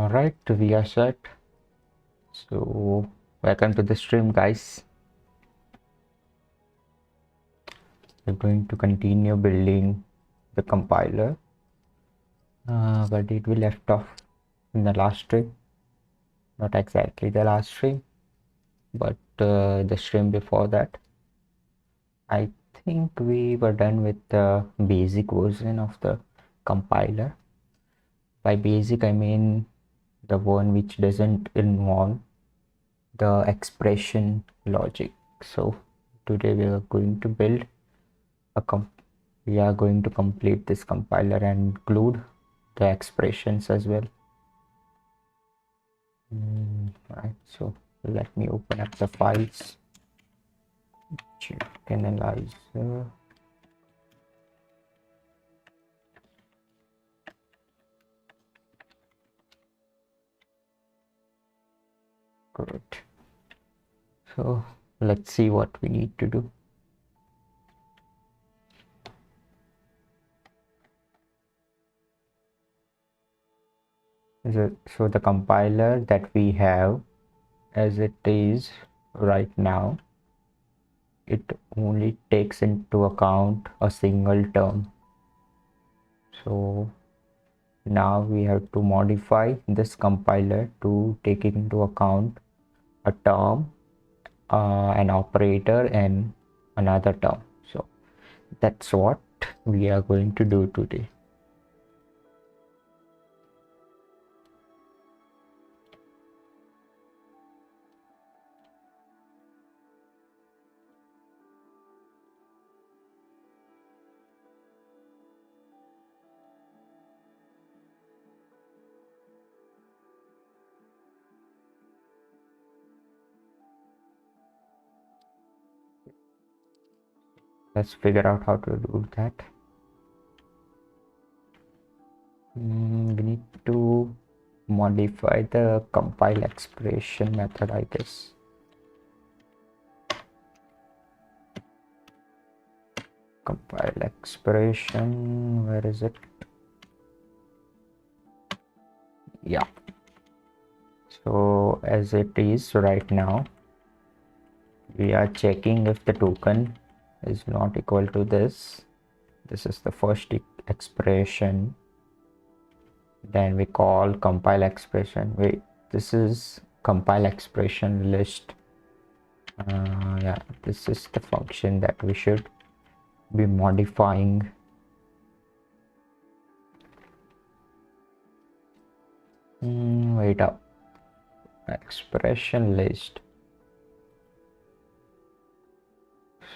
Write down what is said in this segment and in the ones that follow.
Alright, we are set. So, welcome to the stream, guys. We're going to continue building the compiler. But it we left off in the last stream. Not exactly the last stream, but the stream before that. I think we were done with the basic version of the compiler. By basic, I mean the one which doesn't involve the expression logic. So today we are going to build we are going to complete this compiler and include the expressions as well. Right, so let me open up the files. Check analyzer. Good. So let's see what we need to do. So the compiler that we have as it is right now, it only takes into account a single term. So now we have to modify this compiler to take into account a term, an operator, and another term. So that's what we are going to do today. Let's figure out how to do that. We need to modify the compile expression method, I guess. Compile expression, where is it? Yeah. So as it is right now, we are checking if the token is not equal to this. This is the first expression. Then we call compile expression. Wait, this is compile expression list. Yeah, this is the function that we should be modifying. Wait up. Expression list.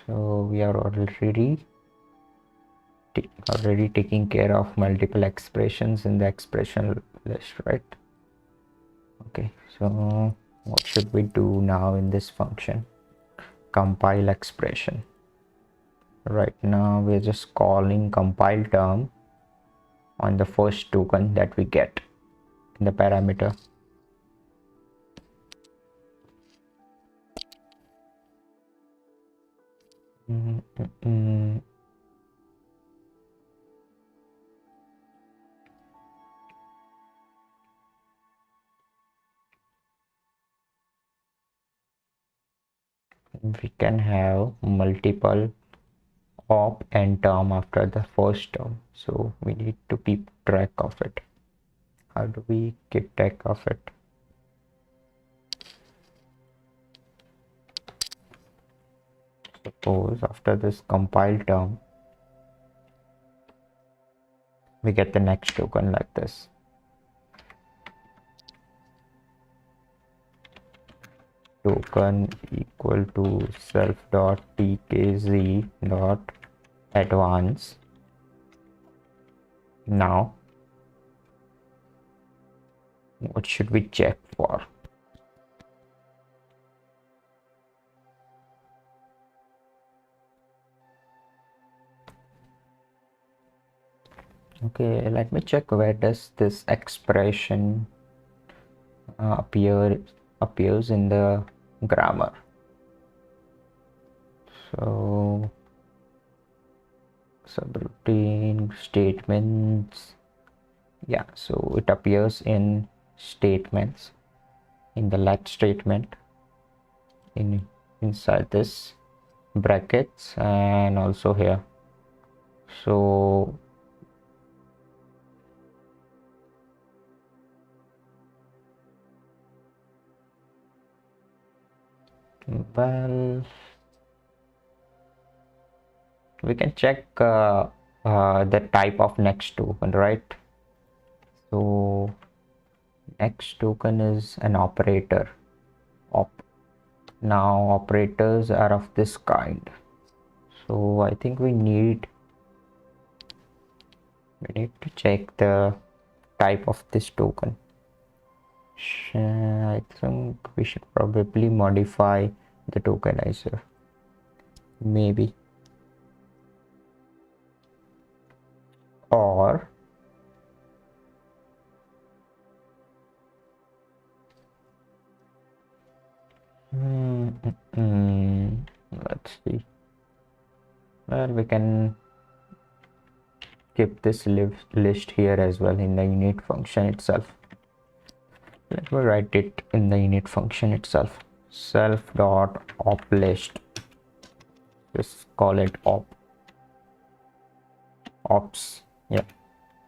So we are already taking care of multiple expressions in the expression list, right? Okay, so what should we do now in this function? Compile expression. Right now we're just calling compile term on the first token that we get in the parameter. We can have multiple op and term after the first term, so we need to keep track of it. How do we keep track of it? Suppose after this compile term we get the next token like this. Token equal to self dot tkz dot advance. Now what should we check for? Okay, let me check where does this expression appears in the grammar. So subroutine statements, yeah, so it appears in statements in the let statement inside this brackets and also here. So well, we can check the type of next token, right? So next token is an operator op. Now operators are of this kind, so I think we need to check the type of this token. I think we should probably modify the tokenizer, maybe, or let's see. Well, we can keep this list here as well in the init function itself. Let me write it in the init function itself. Self dot op list. Just call it ops. Yeah,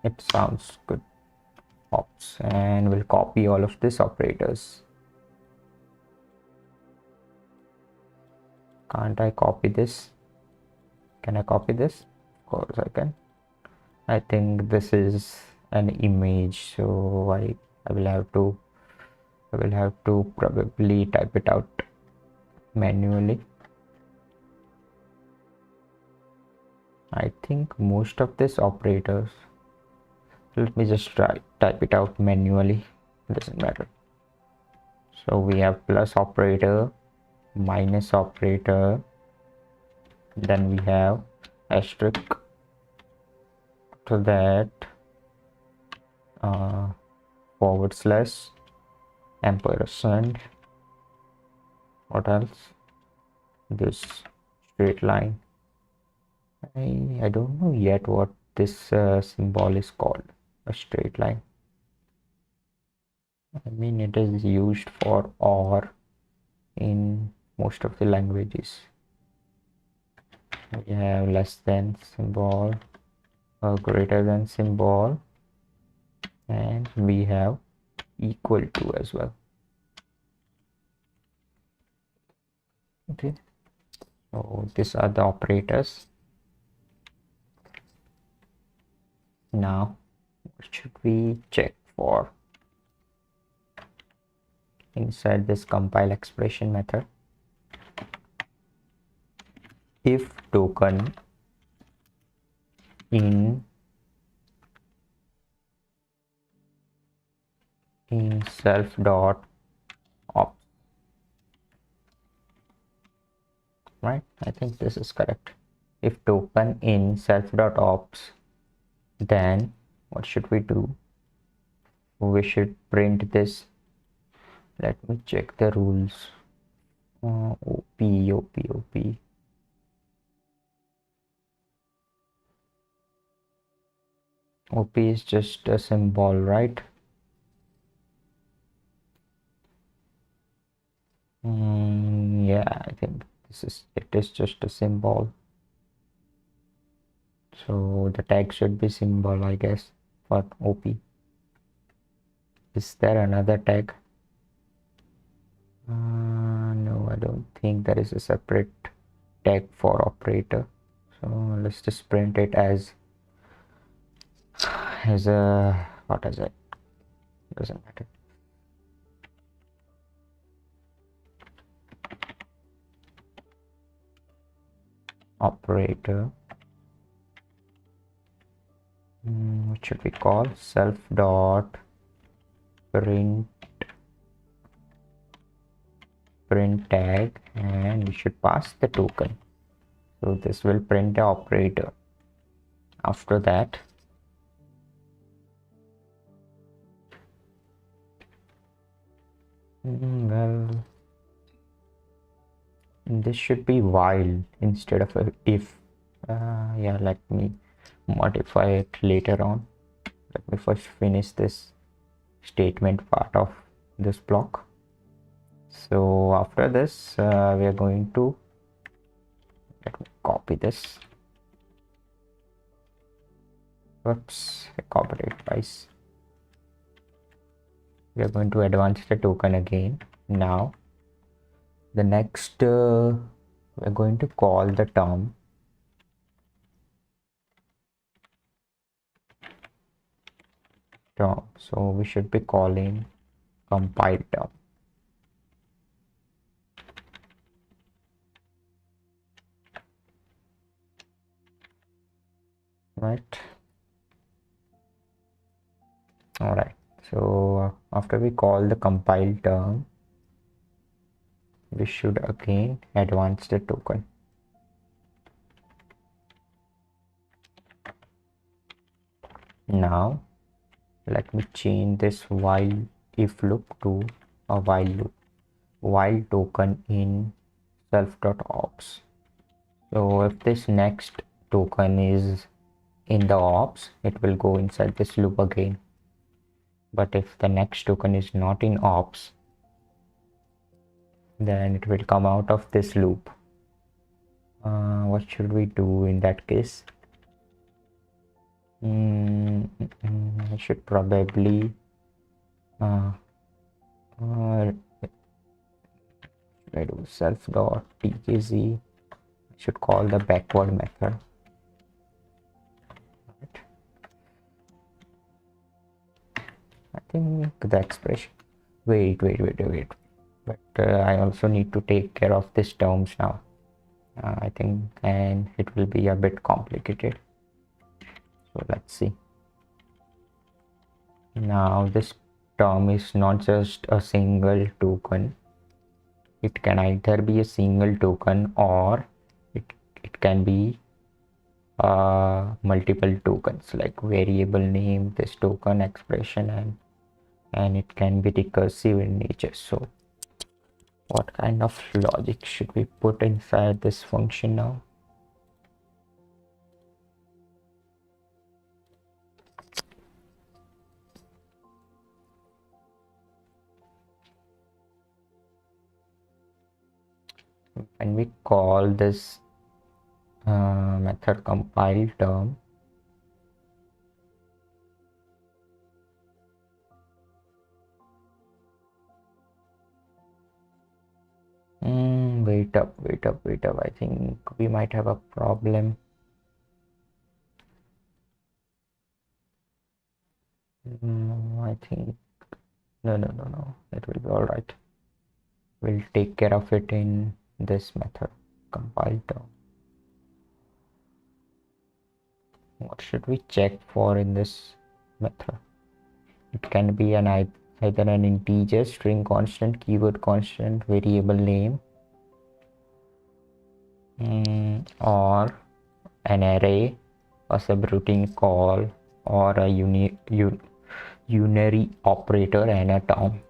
it sounds good. Ops, and we'll copy all of these operators. Can't I copy this? Can I copy this? Of course I can. I think this is an image, so I will have to probably type it out manually. I think most of these operators, let me just type it out manually, doesn't matter. So we have plus operator, minus operator, then we have asterisk, to that forward slash, ampersand, what else, this straight line. I don't know yet what this symbol is called, a straight line. I mean, it is used for or in most of the languages. We have less than symbol, or greater than symbol, and we have equal to as well. Okay, so these are the operators. Now what should we check for inside this compile expression method? If token in self dot ops, right? I think this is correct. If token in self dot ops, then what should we do? We should print this. Let me check the rules. op is just a symbol, right? Yeah, I think it is just a symbol, so the tag should be symbol, I guess, for op. Is there another tag? No, I don't think there is a separate tag for operator, so let's just print it as a, what is it, doesn't matter. Operator, what should we call? Self dot print tag, and we should pass the token, so this will print the operator. After that, well, this should be while instead of a if. Yeah, let me modify it later on. Let me first finish this. statement part of this block. So after this, we are going to, let me copy this. Oops, I copied it twice. We are going to advance the token again. Now the next, we're going to call the term so we should be calling compile term, right? All right, so after we call the compile term, we should again advance the token. Now let me change this while if loop to a while loop, while token in self.ops. So if this next token is in the ops, it will go inside this loop again. But if the next token is not in ops, then it will come out of this loop. What should we do in that case? I should probably I do self.tkz. I should call the backward method. Right. I think the expression. Wait. But I also need to take care of these terms now. I think, and it will be a bit complicated. So let's see. Now this term is not just a single token. It can either be a single token or it can be multiple tokens, like variable name, this token expression, and it can be recursive in nature. So what kind of logic should we put inside this function now? When we call this method compile term, wait up, I think we might have a problem. I think no, it will be all right. We'll take care of it in this method compile term. What should we check for in this method? It can be either an integer, string constant, keyword constant, variable name, or an array, a subroutine call, or a unary operator and a term.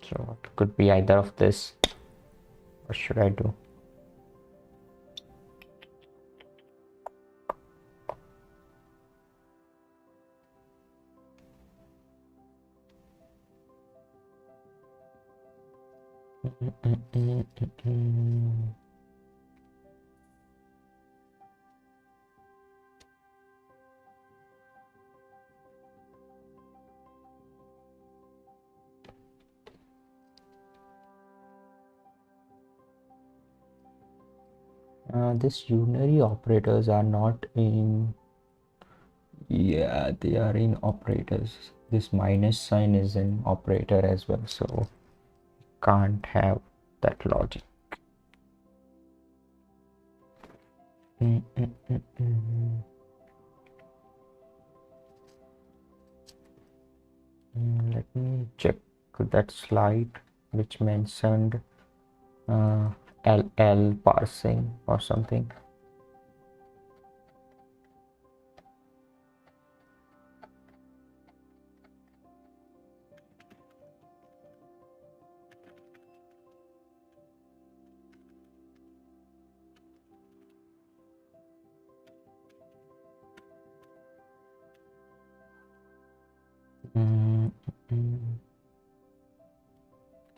So it could be either of this. What should I do? This unary operators are not in. Yeah, they are in operators. This minus sign is an operator as well, so can't have that logic. Let me check that slide which mentioned LL parsing or something.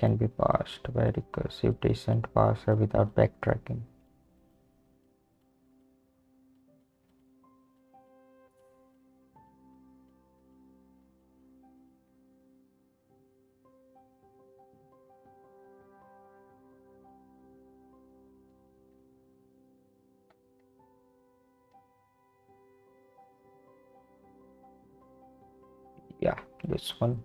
can be passed by recursive descent parser without backtracking. Yeah, this one.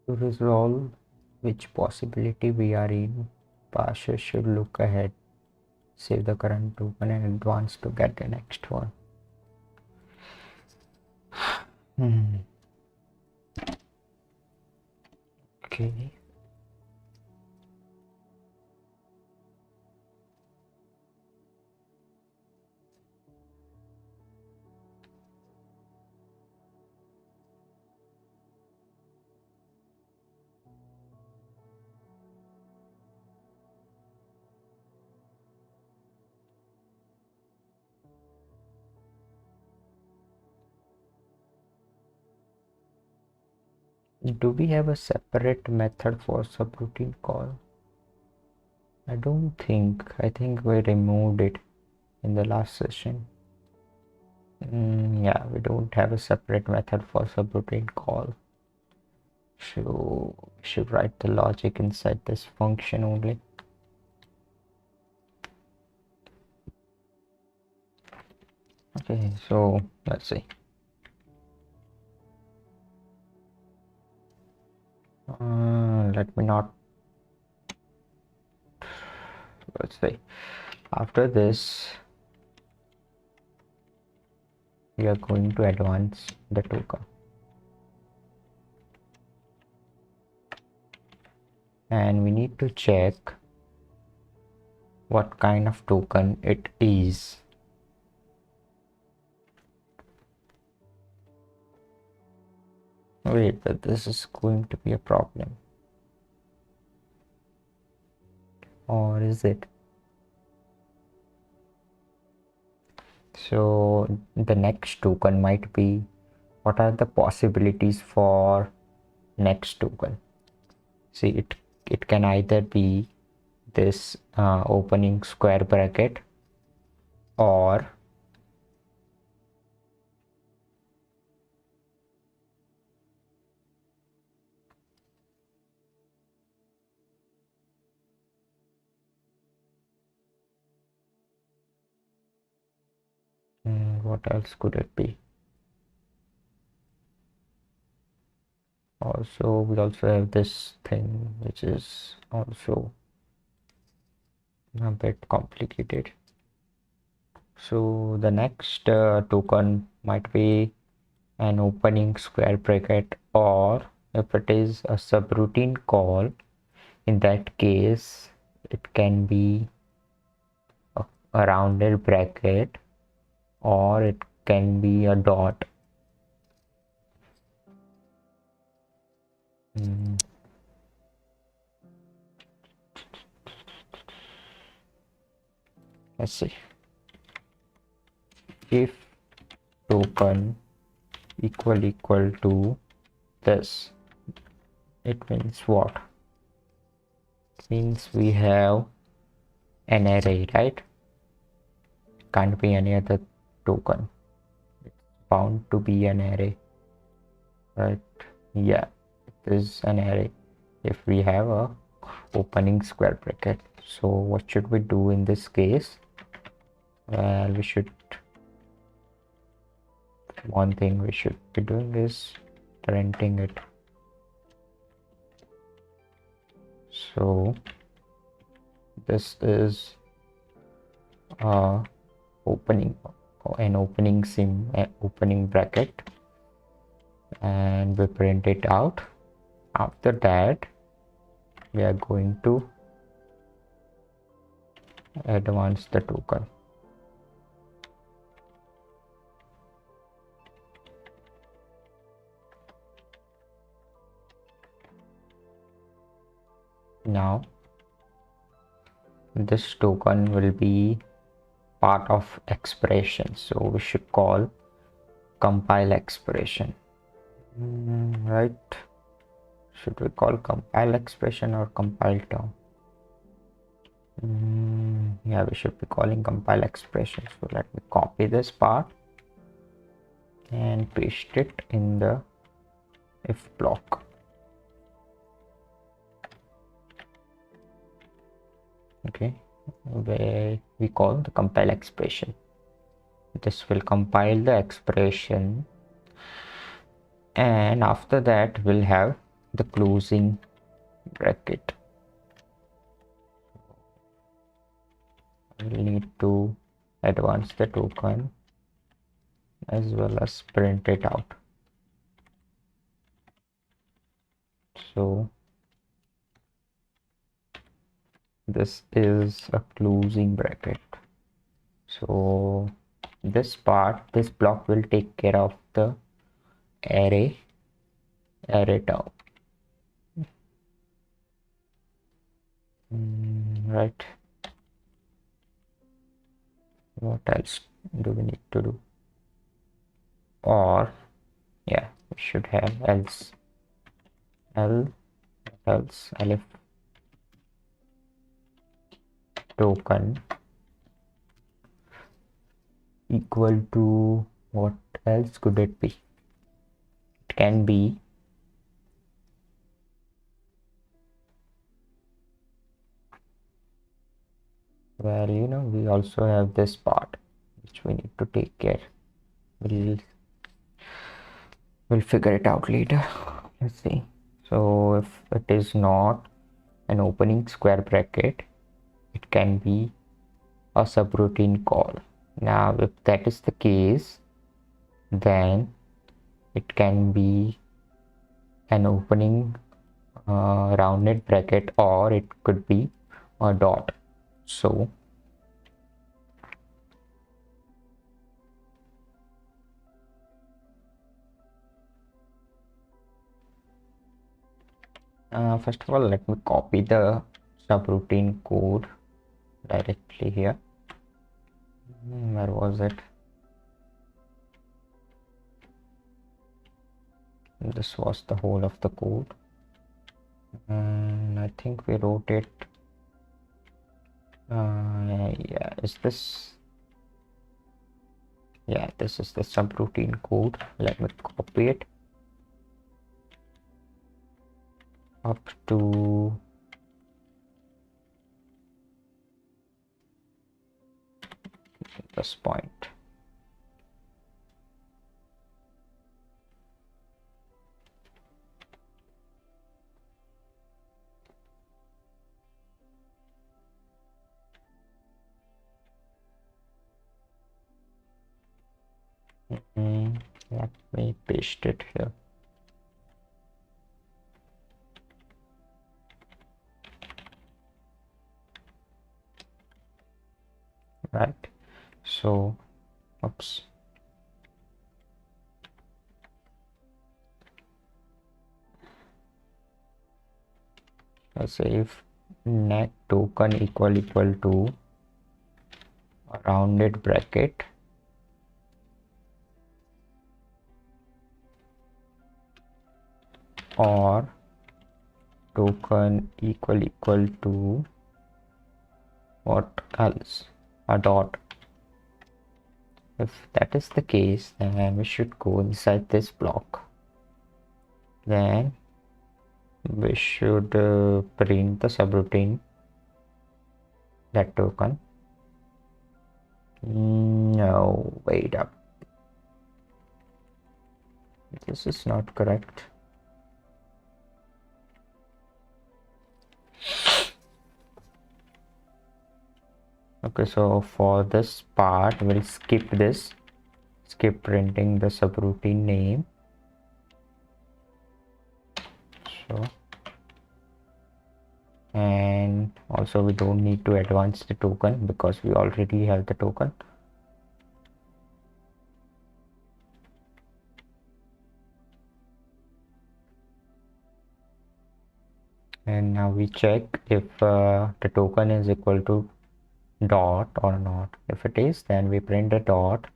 To resolve which possibility we are in, parser should look ahead, save the current token and advance to get the next one. Okay. Do we have a separate method for subroutine call? I don't think. I think we removed it in the last session. Yeah, we don't have a separate method for subroutine call. So we should write the logic inside this function only. Okay, so let's see. Let me not. Let's see. After this, we are going to advance the token. And we need to check what kind of token it is. Wait, but this is going to be a problem. Or is it? So the next token might be, what are the possibilities for next token? See, it can either be this opening square bracket, or what else could it be? Also, we also have this thing which is also a bit complicated. So the next token might be an opening square bracket, or if it is a subroutine call, in that case it can be a rounded bracket, or it can be a dot. let's see, if token equal to this, it means what? It means we have an array, right? Can't be any other token. It's bound to be an array, right? Yeah, it is an array if we have a opening square bracket. So what should we do in this case? Well, one thing we should be doing is printing it. So this is opening opening bracket, and we print it out. After that, we are going to advance the token. Now this token will be part of expression, so we should call compile expression. Right, should we call compile expression or compile term? Yeah, we should be calling compile expression. So let me copy this part and paste it in the if block. Okay, where we call the compile expression. This will compile the expression, and after that we'll have the closing bracket. We'll need to advance the token as well as print it out. So this is a closing bracket. So this block will take care of the array term. Right, what else do we need to do? Or yeah, we should have else if token equal to, what else could it be? It can be well, we also have this part which we need to take care. We'll figure it out later. Let's see. So if it is not an opening square bracket, it can be a subroutine call. Now if that is the case, then it can be an opening rounded bracket, or it could be a dot. So first of all, let me copy the subroutine code directly here. Where was it? This was the whole of the code, and I think we wrote it. Yeah, this is the subroutine code. Let me copy it up to this point. Let me paste it here. Right, so oops, let's say if net token equal to rounded bracket or token equal to what else, a dot. If that is the case, then we should go inside this block. Then we should print the subroutine, that token. No, wait up. This is not correct. Okay, so for this part, we'll skip this. Skip printing the subroutine name. So, and also we don't need to advance the token because we already have the token. And now we check if the token is equal to dot or not. If it is, then we print the dot.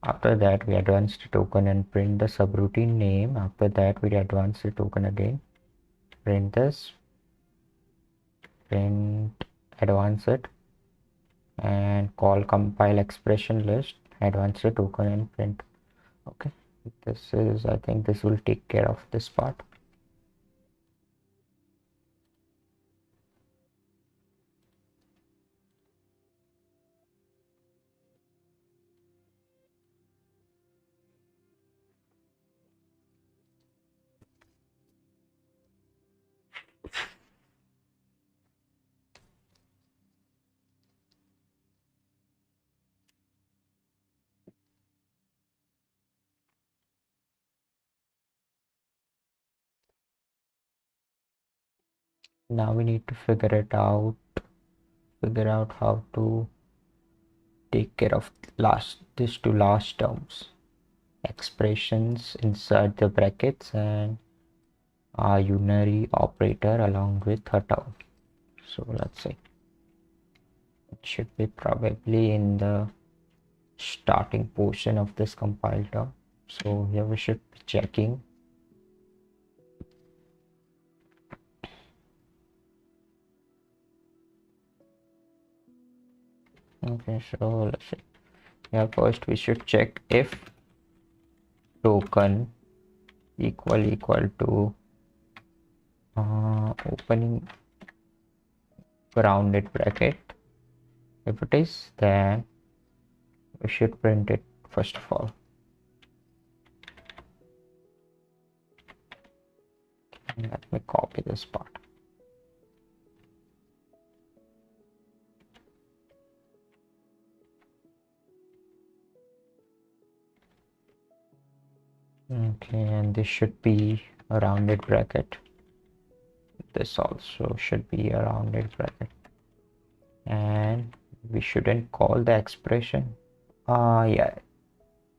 After that, we advance the token and print the subroutine name. After that, we advance the token again. Print this. Print, advance it, and call compile expression list. Advance the token and print. Okay, this is, I think this will take care of this part. Now we need to figure out how to take care of these two last terms, expressions inside the brackets and a unary operator along with a term. So let's see, it should be probably in the starting portion of this compile term. So here we should be checking. Okay, so let's see. Here first we should check if token equal to opening rounded bracket. If it is, then we should print it first of all. Let me copy this part. Okay, and this should be a rounded bracket. This also should be a rounded bracket. And we shouldn't call the expression. Yeah,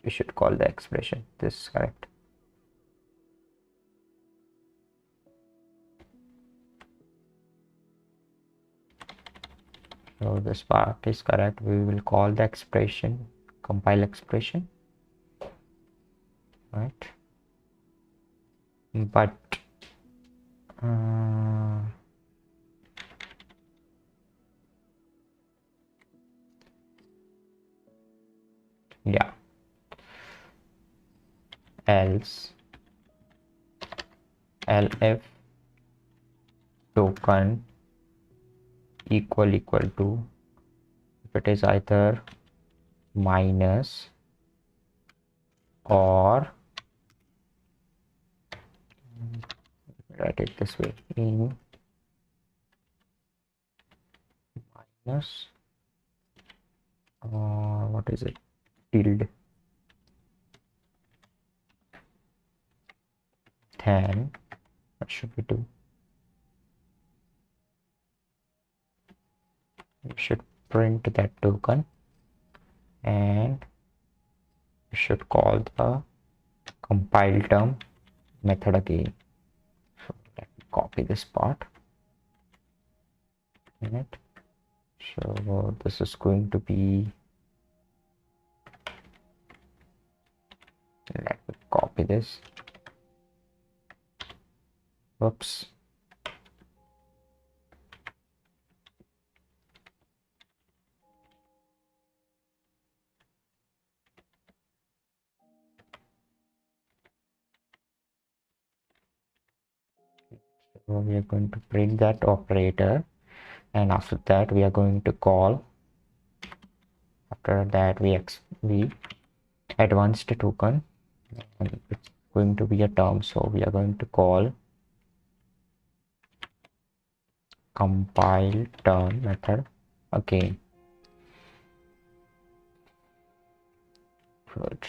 we should call the expression. This is correct. So this part is correct. We will call the expression, compile expression, right? But yeah, else elif token equal to, if it is either minus or, write it this way, in minus or what is it, tilde, then what should we do? We should print that token and we should call the compile term method again. So let me copy this part. So this is going to be, let me copy this. Whoops. So we are going to print that operator, and after that we are going to call, after that we advanced token, and it's going to be a term, so we are going to call compile turn method again. Good.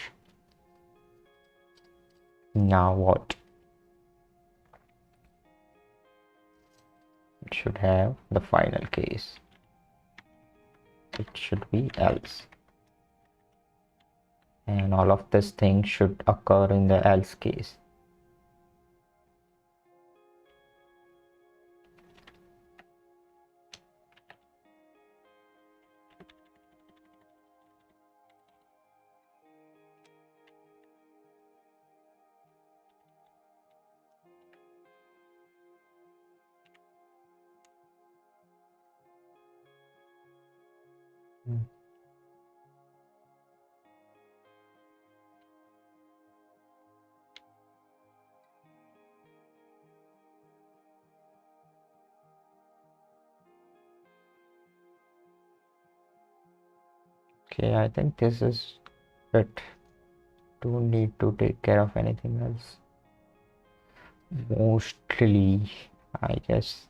Now what? It should have the final case. It should be else, and all of this thing should occur in the else case. Okay, I think this is it. Don't need to take care of anything else. Mostly, I guess.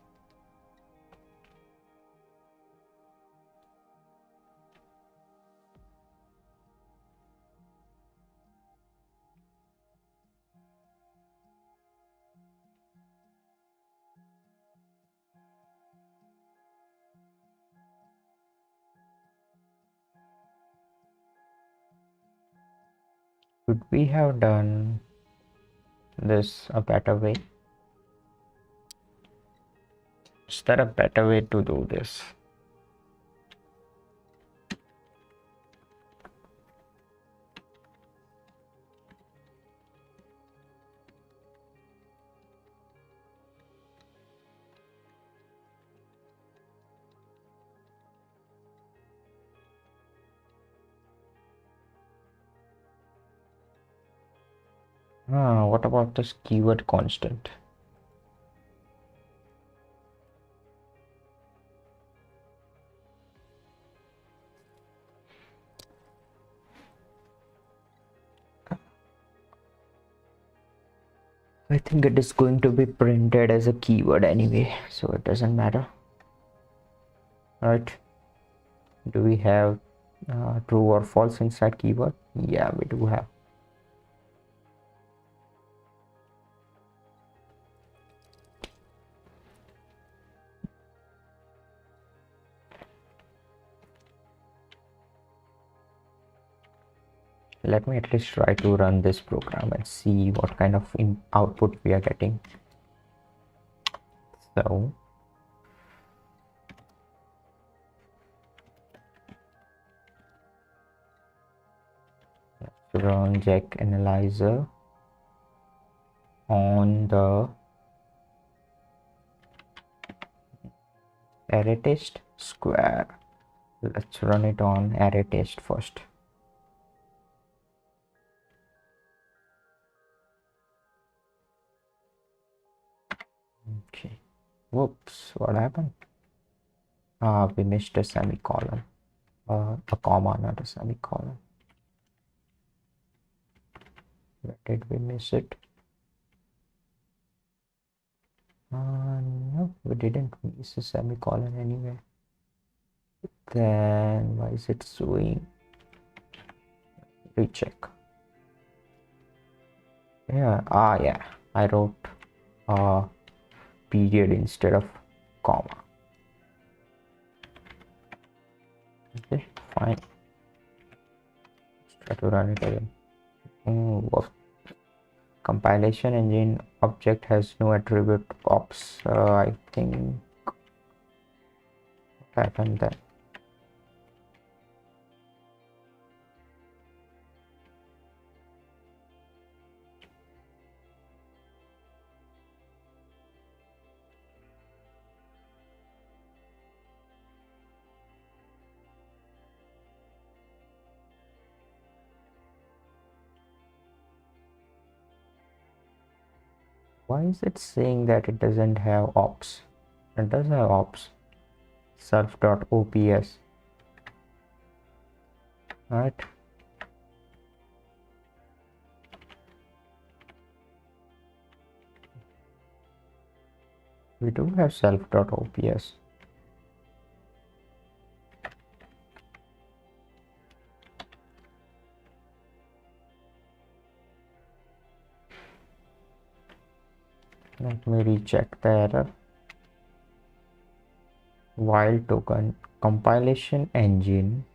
Could we have done this a better way? Is there a better way to do this? What about this keyword constant? I think it is going to be printed as a keyword anyway, so it doesn't matter. Right? Do we have true or false inside keyword? Yeah, we do have. Let me at least try to run this program and see what kind of output we are getting. So let's run jack analyzer on the array test square. Let's run it on array test first. Okay. Whoops, what happened? We missed a semicolon. A comma, not a semicolon. Where did we miss it? No, we didn't miss a semicolon anywhere. Then why is it showing? Recheck. Yeah, yeah, I wrote period instead of comma. Okay, fine. Let's try to run it again. Compilation engine object has no attribute ops. I think what happened then? Why is it saying that it doesn't have ops? It does have ops. Self.ops. Right? We do have self.ops. Let me recheck the error. While token compilation engine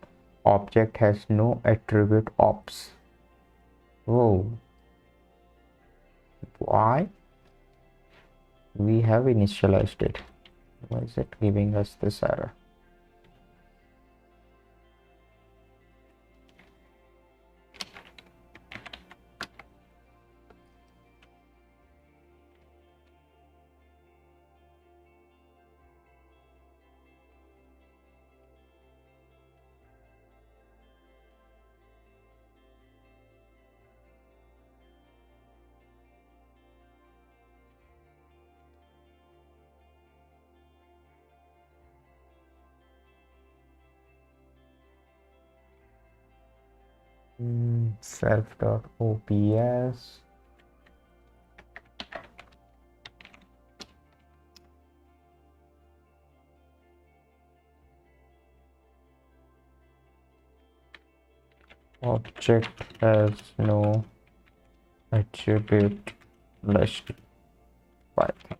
object has no attribute ops. Whoa. Why? We have initialized it. Why is it giving us this error? Self.ops. Object has no attribute list. Python.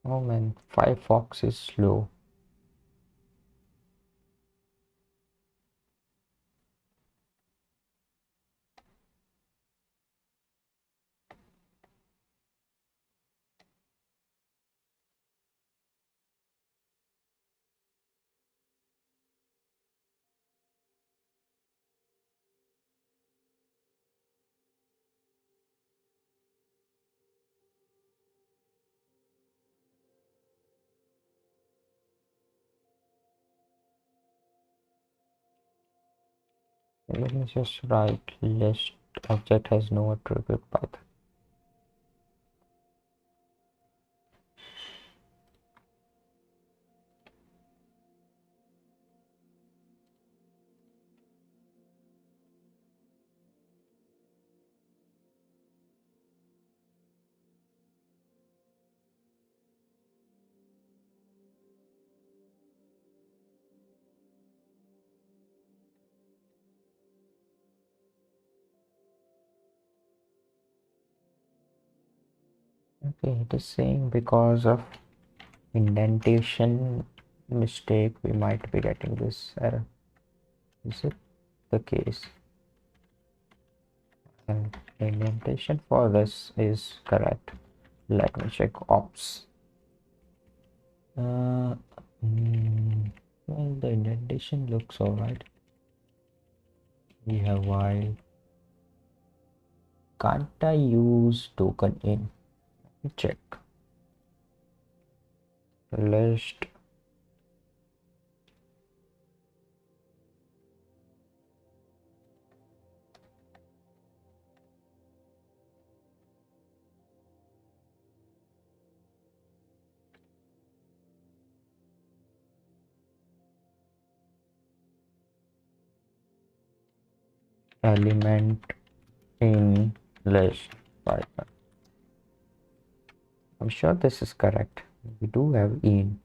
Oh man, Firefox is slow. Let me just write list object has no attribute Python. Okay, it is saying because of indentation mistake we might be getting this error. Is it the case? And indentation for this is correct. Let me check ops. Well, the indentation looks alright. We have while. Can't I use token in? Check. List. Element in list Python. I'm sure this is correct. We do have in.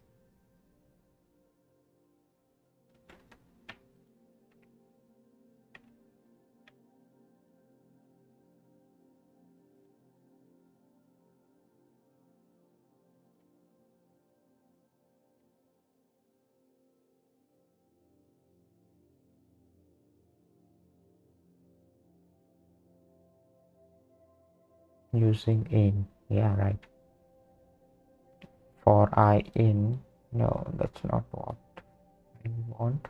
Using in. Yeah, right. For I in. No, that's not what I want.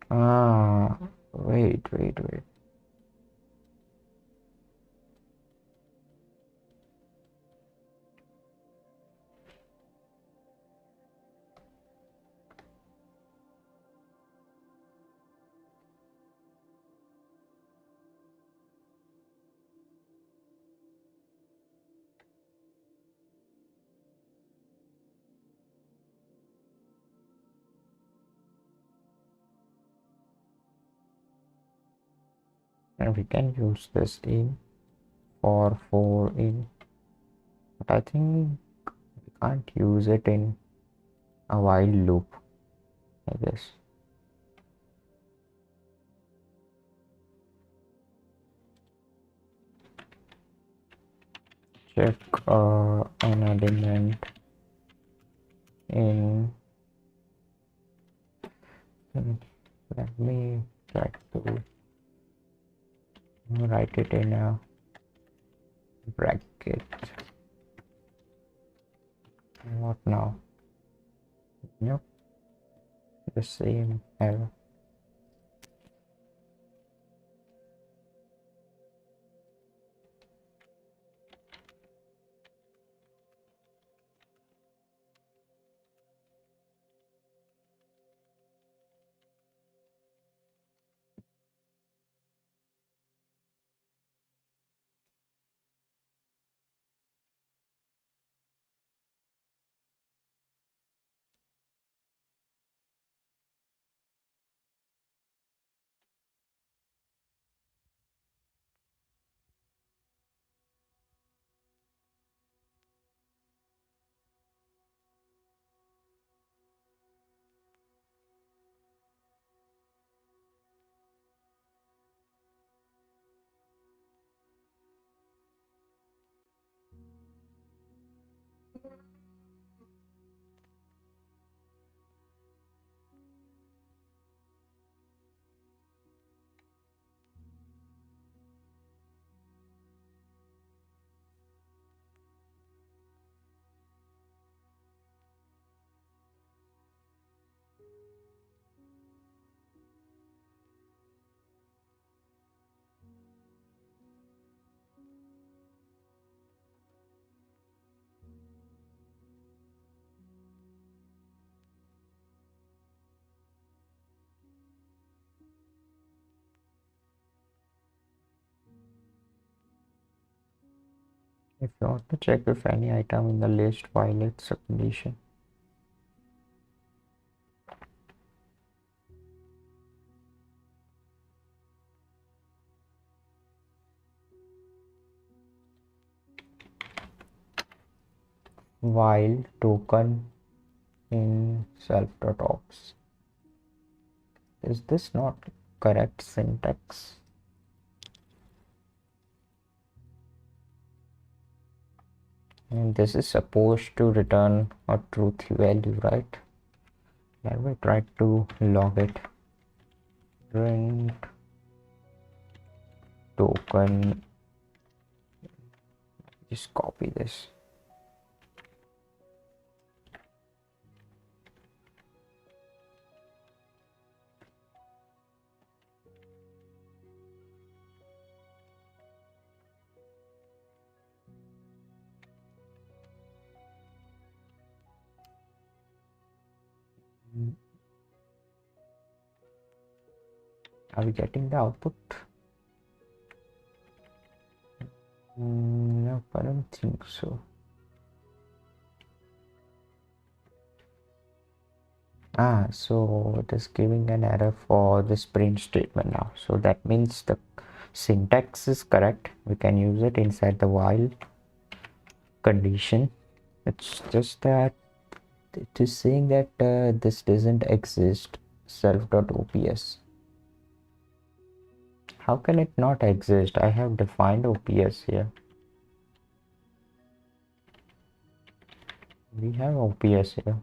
Wait. And we can use this in for 4 in, but I think we can't use it in a while loop, I guess. Check an element in. Let me try to write it in a bracket. What now? Nope, the same error. If you want to check if any item in the list violates a condition, while token in self.ops. Is this not correct syntax? And this is supposed to return a truth value, right? Let me try to log it. Print token. Just copy this. Are we getting the output? No, I don't think so. So it is giving an error for this print statement now. So that means the syntax is correct. We can use it inside the while condition. It's just that it is saying that this doesn't exist, self.ops. How can it not exist? I have defined ops here. We have ops here.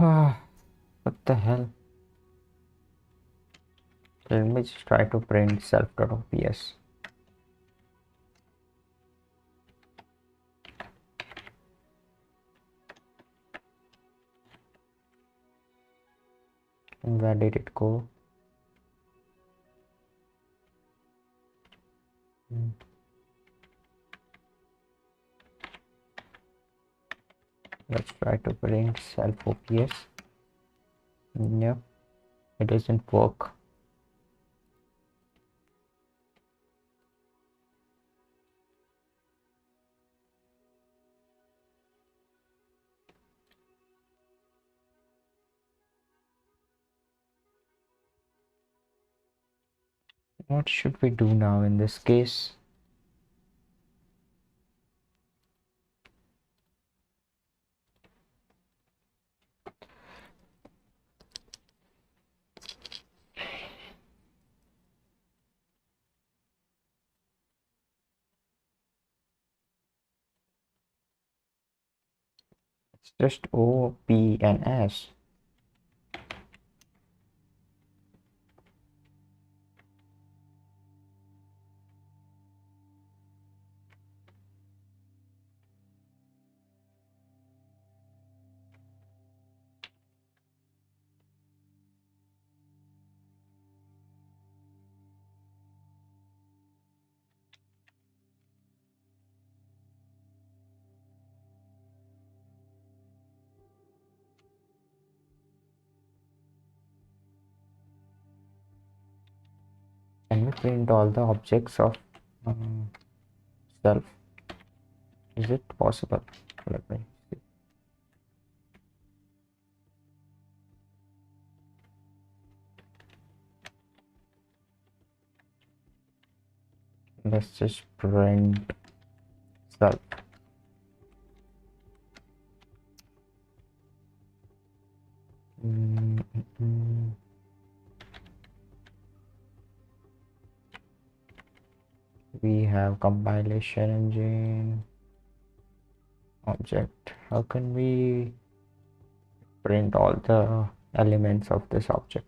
What the hell? Let me just try to print self.ops. Where did it go? Let's try to print self.ops. Yep, it doesn't work. What should we do now in this case? It's just O, P, and S. Can we print all the objects of self? Is it possible? Let me see. Let's just print self. We have compilation engine object. How can we print all the elements of this object?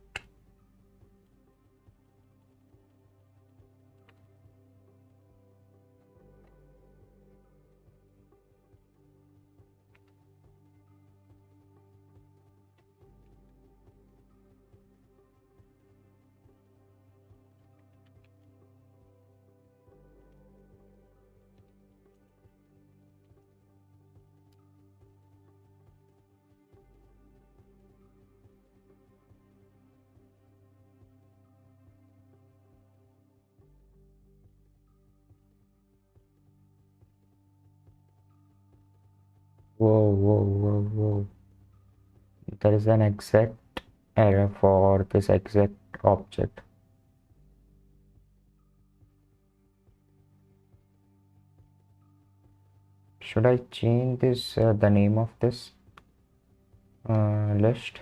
Whoa. There is an exact error for this exact object. Should I change this the name of this list?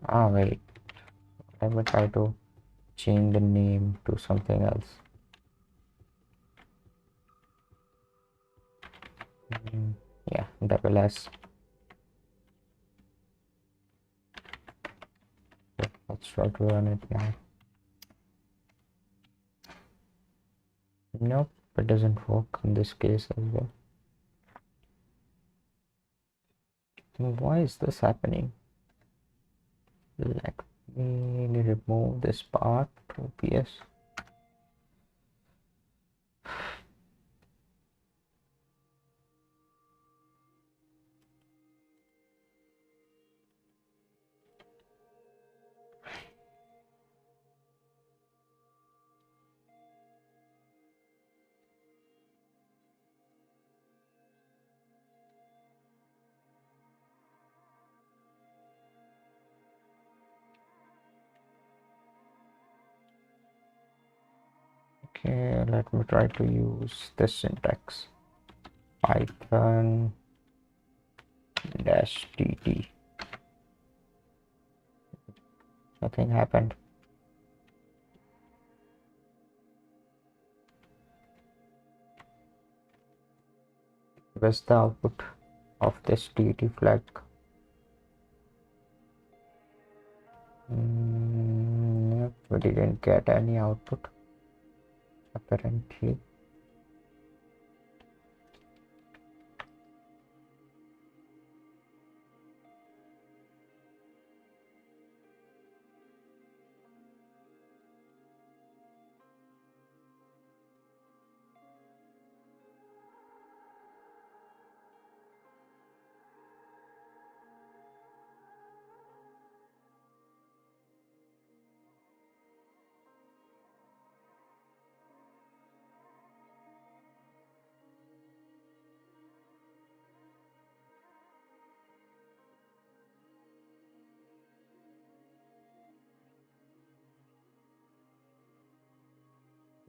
Wait, let me try to change the name to something else. Yeah, double S. Let's try to run it now. Nope, it doesn't work in this case as well. Why is this happening? Let me remove this part. OPS. Okay, let me try to use this syntax. Python -tt. Nothing happened. Where's the output of this TT flag? Yep, we didn't get any output apparently.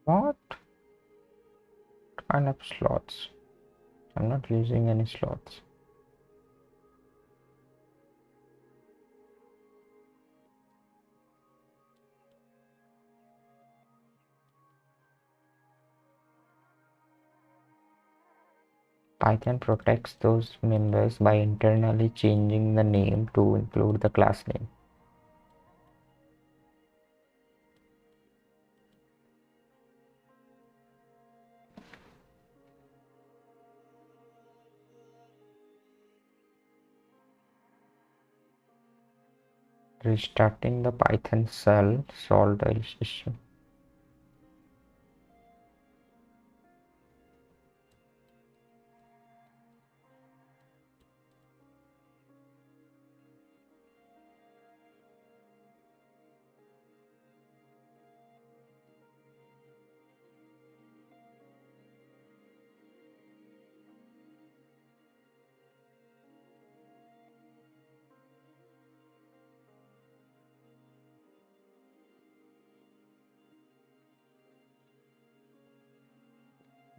What kind of slots? I'm not using any slots. Python protects those members by internally changing the name to include the class name. Restarting the Python shell solved the issue.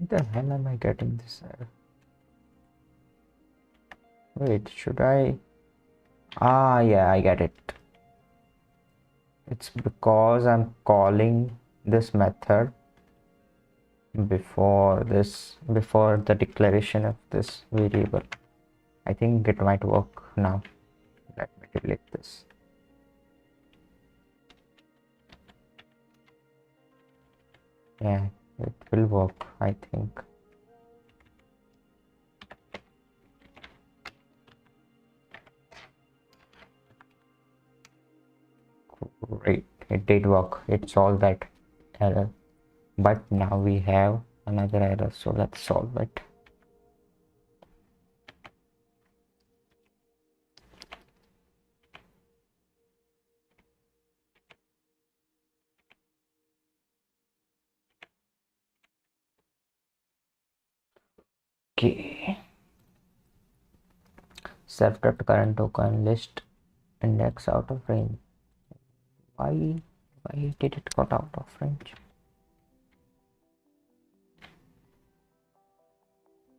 What the hell am I getting this error? Wait, should I? Ah, yeah, I get it. It's because I'm calling this method before the declaration of this variable. I think it might work now. Let me delete this. Yeah, it will work, I think. Great, it did work. It solved that error. But now we have another error, so let's solve it. Okay. Self.current token list index out of range. Why did it got out of range?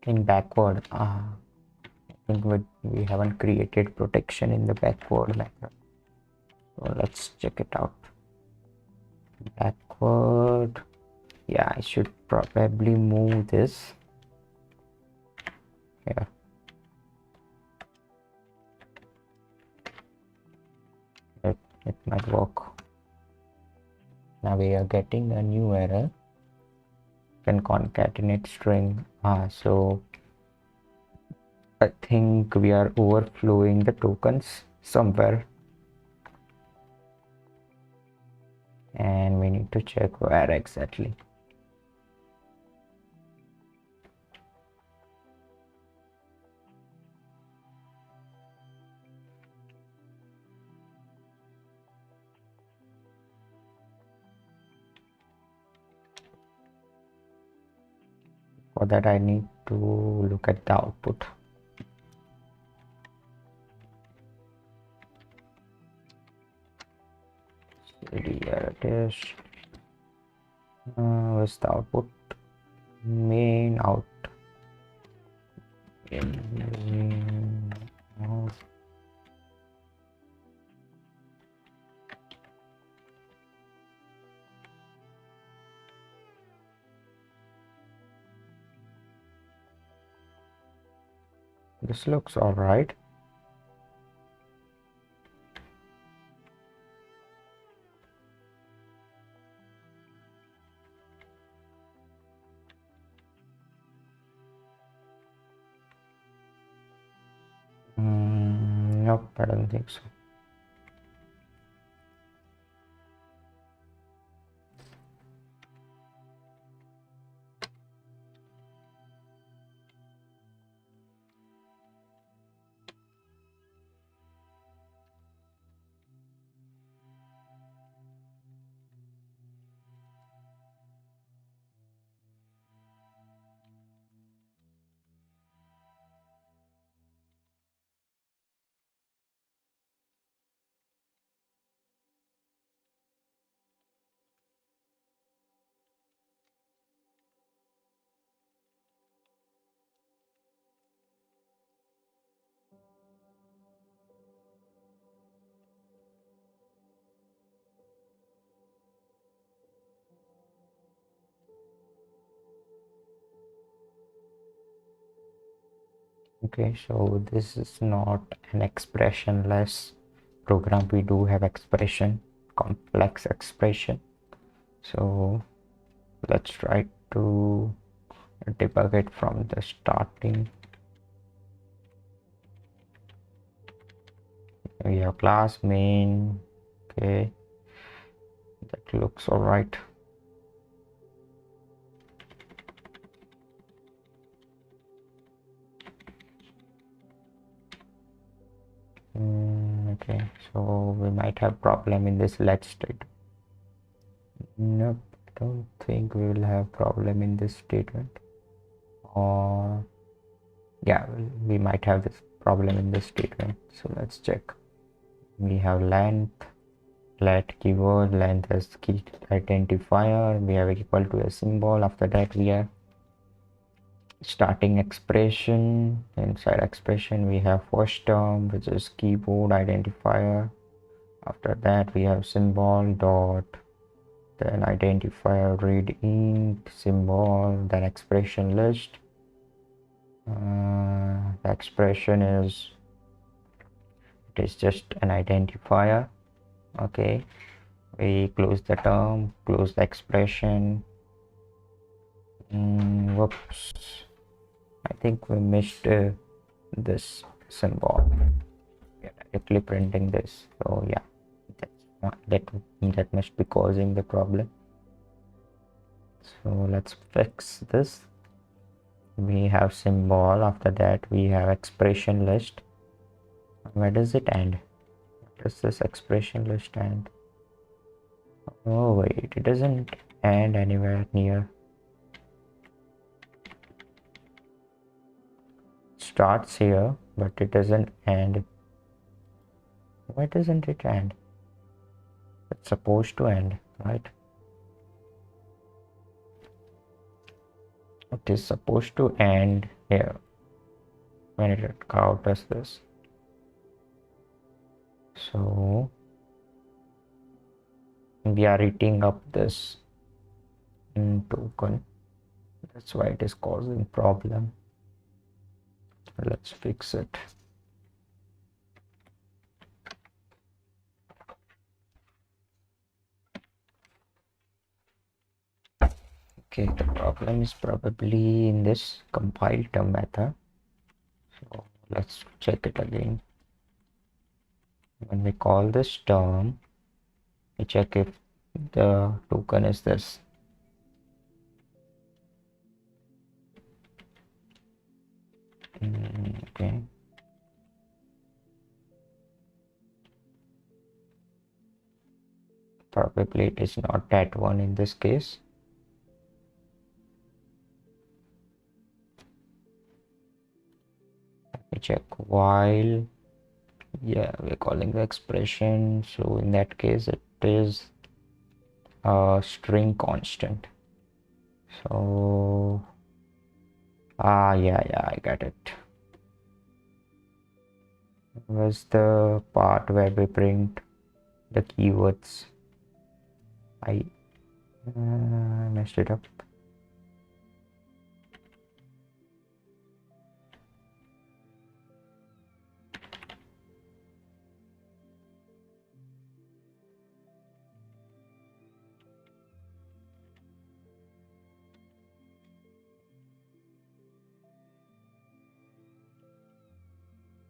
In backward, I think we haven't created protection in the backward method. So let's check it out. Backward, yeah, I should probably move this here. It might work. Now we are getting a new error. Can concatenate string. So I think we are overflowing the tokens somewhere, and we need to check where exactly. For that I need to look at the output. Here it is. Where's the output? Main out. Main out. This looks all right. Nope, I don't think so. Okay, so this is not an expressionless program. We do have expression, complex expression. So let's try to debug it from the starting. We have class main. Okay, that looks all right. Okay, so we might have problem in this let state. Nope, I don't think we will have problem in this statement. Or yeah, we might have this problem in this statement. So let's check. We have length, let keyword, length as key identifier. We have equal to a symbol. After that we have starting expression. Inside expression we have first term, which is keyboard identifier. After that we have symbol dot, then identifier read int symbol, then expression list. The expression is, it is just an identifier. Okay, we close the term, close the expression. Whoops, I think we missed this symbol. We are directly printing this, so yeah, that must be causing the problem. So let's fix this. We have symbol. After that we have expression list. Where does it end? Where does this expression list end? Oh wait, it doesn't end anywhere near. Starts here, but it doesn't end. Why doesn't it end? It's supposed to end, right? It is supposed to end here when it does this. So we are eating up this token. That's why it is causing problem. Let's fix it. Okay, the problem is probably in this compile term method. So let's check it again. When we call this term, we check if the token is this. Okay. Probably it is not that one in this case. Let me check while. Yeah, we're calling the expression. So in that case, it is a string constant. So yeah, I got it. Was the part where we print the keywords? I messed it up.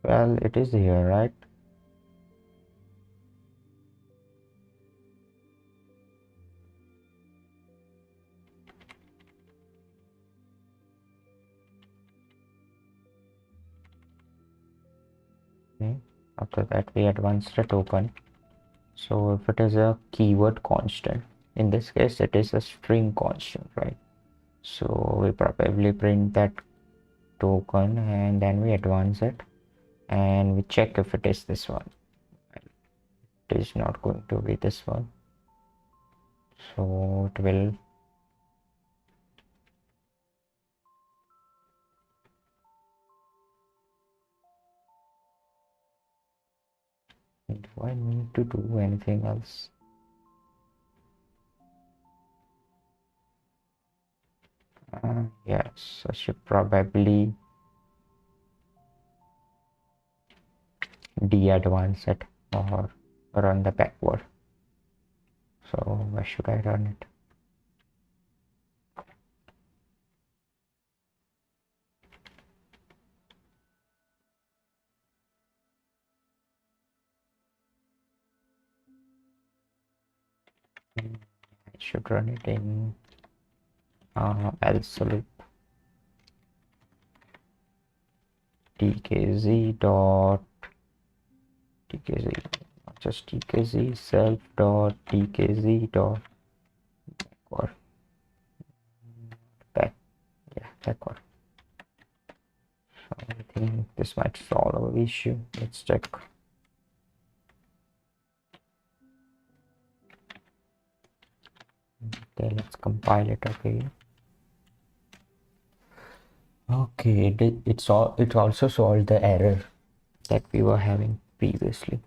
Well, it is here, right? Okay. After that, we advance the token. So if it is a keyword constant, in this case, it is a string constant, right? So we probably print that token and then we advance it and we check if it is this one. It is not going to be this one. So it will do I need to do anything else? Yes, I should probably de-advance it or run the backward. So where should I run it? I should run it in else loop tkz dot tkz, not just tkz, self dot tkz dot backward. Backward. So I think this might solve our issue. Let's check. Okay, let's compile it again. Okay, it also solved the error that we were having previously.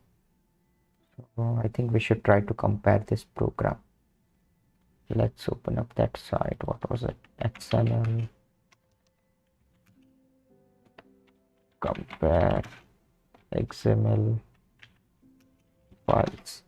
So I think we should try to compare this program. Let's open up that site. What was it? XML compare XML files.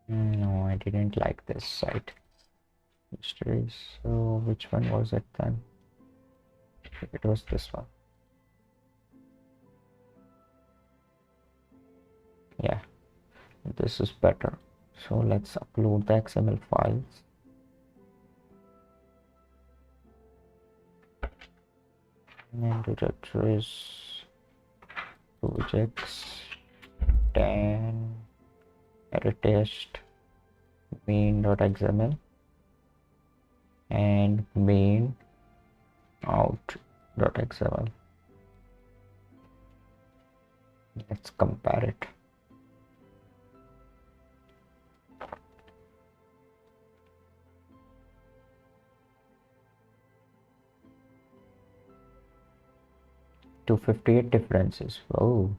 No, I didn't like this site. History. So which one was it then? It was this one. Yeah, this is better. So let's upload the XML files. Nand2Tetris projects 10 error test main.xml and main out.xml. Let's compare it. Two 58 differences. Oh,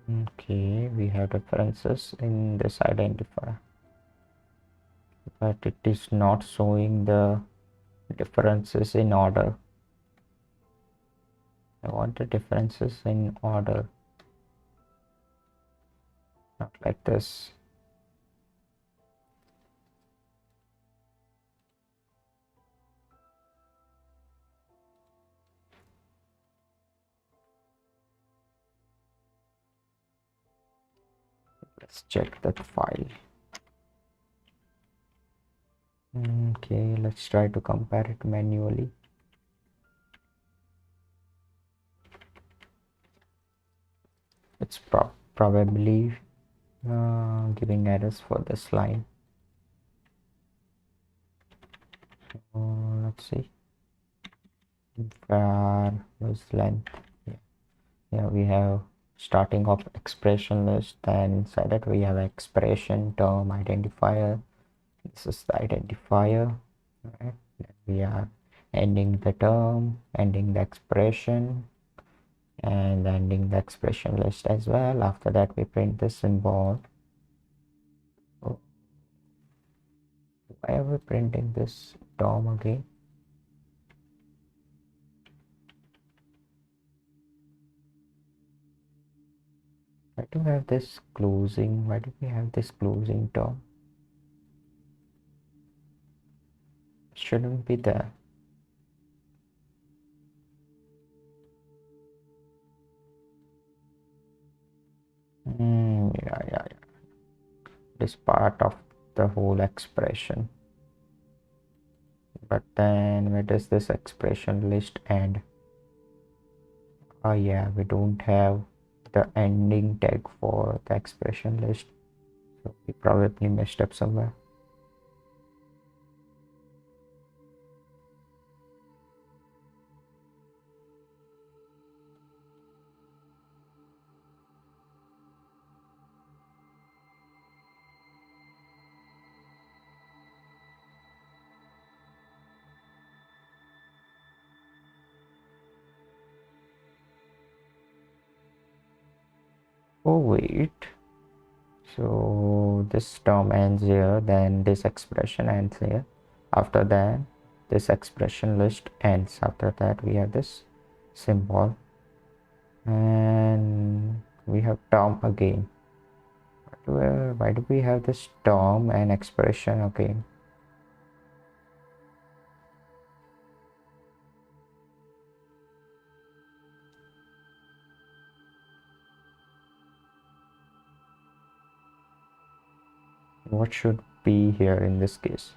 okay, we have differences in this identifier, but it is not showing the differences in order. I want the differences in order, not like this. Let's check that file. Okay, let's try to compare it manually. It's probably giving errors for this line. Let's see. Var was length. Yeah, we have starting of expression list, then inside that we have expression term identifier. This is the identifier, right? Then we are ending the term, ending the expression, and ending the expression list as well. After that, we print the symbol. Oh, why are we printing this DOM again? Why do we have this closing? Why do we have this closing DOM? Shouldn't be there. Yeah. This part of the whole expression. But then where does this expression list end? Oh yeah, we don't have the ending tag for the expression list, so we probably messed up somewhere. Oh wait, so this term ends here, then this expression ends here. After that, this expression list ends. After that, we have this symbol, and we have term again. Why do we have this term and expression again? What should be here in this case?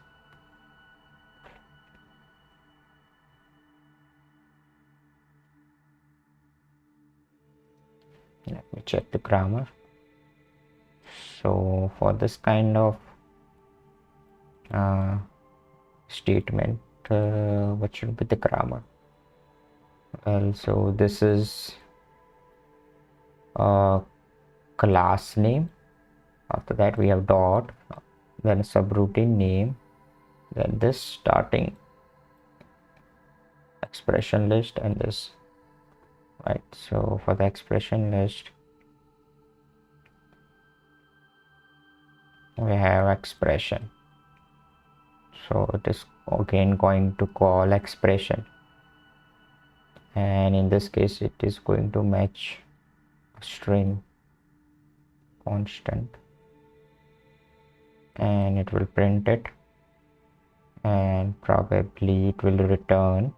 Let me check the grammar. So for this kind of statement, what should be the grammar? Well, so this is a class name. After that we have dot, then subroutine name, then this starting expression list, and this, right? So for the expression list, we have expression, so it is again going to call expression, and in this case it is going to match a string constant, and it will print it, and probably it will return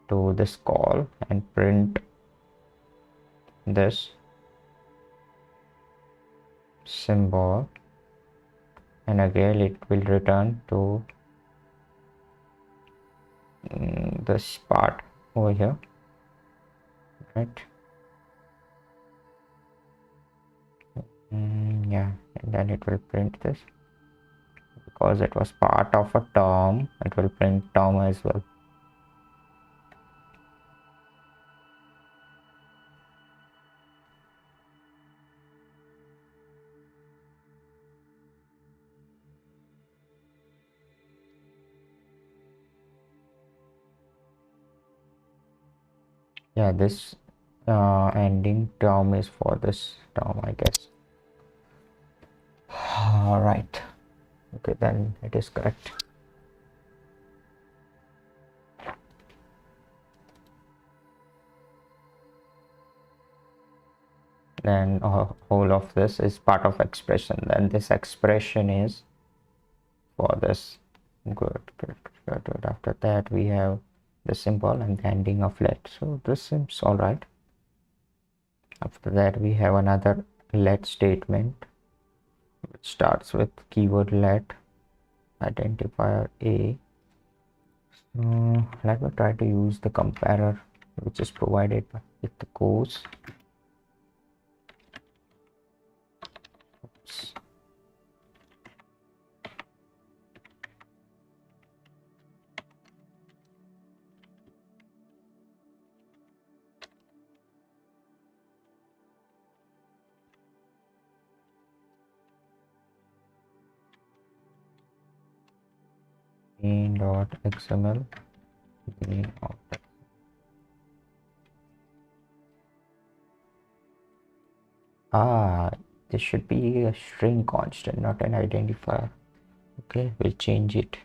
to this call and print this symbol, and again it will return to this part over here, right? Yeah, and then it will print this. Because it was part of a term, it will print term as well. Yeah, this ending term is for this term, I guess. All right, okay, then it is correct. Then whole of this is part of expression, then this expression is for this. Good. After that we have the symbol and the ending of let, so this seems all right. After that we have another let statement which starts with keyword let, identifier a. Let me try to use the comparer which is provided with the course. Oops. Main.xml main object. This should be a string constant, not an identifier. Okay, we'll change it.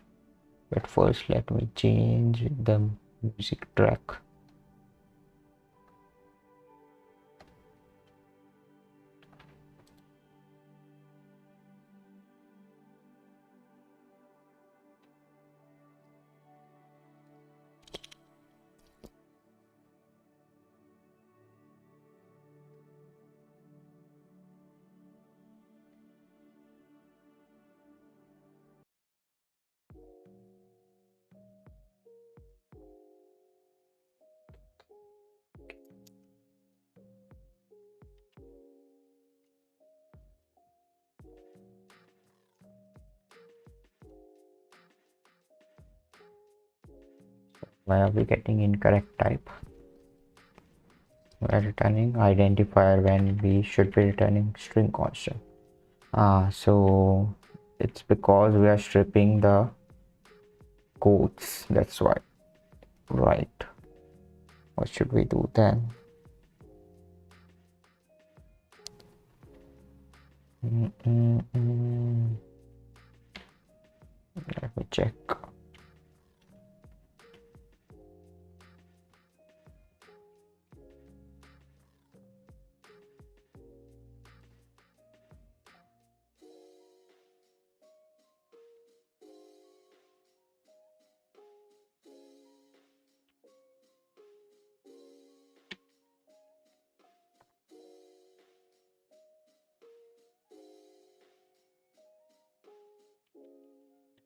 But first, let me change the music track. Why are we getting incorrect type? We're returning identifier when we should be returning string constant. So it's because we are stripping the quotes, that's why. Right, what should we do then? Let me check.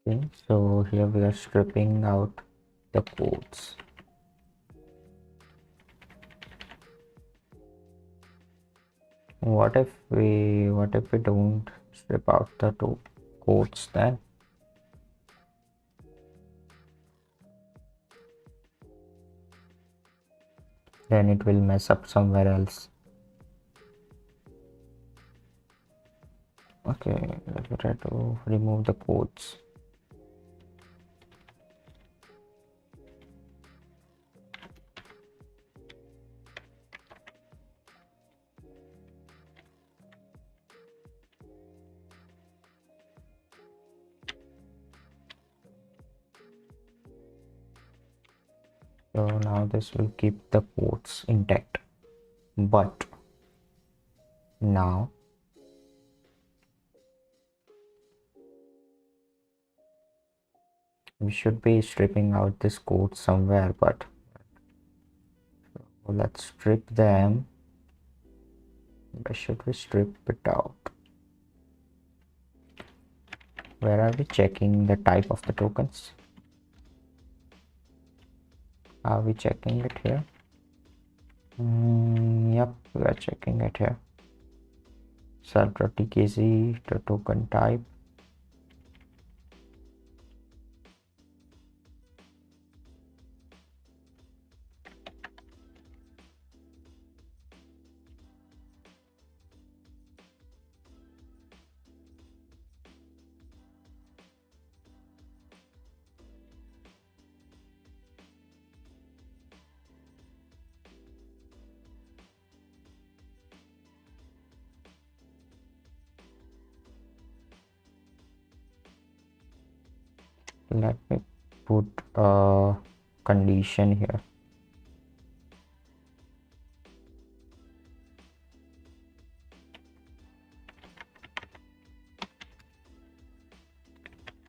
Okay, so here we are stripping out the quotes. What if we don't strip out the two quotes then? Then it will mess up somewhere else. Okay, let me try to remove the quotes. So now this will keep the quotes intact, but now we should be stripping out this quote somewhere, but let's strip them. Where should we strip it out? Where are we checking the type of the tokens? Are we checking it here? Yep, we are checking it here. Self.tkz, the token type. Let me put a condition here.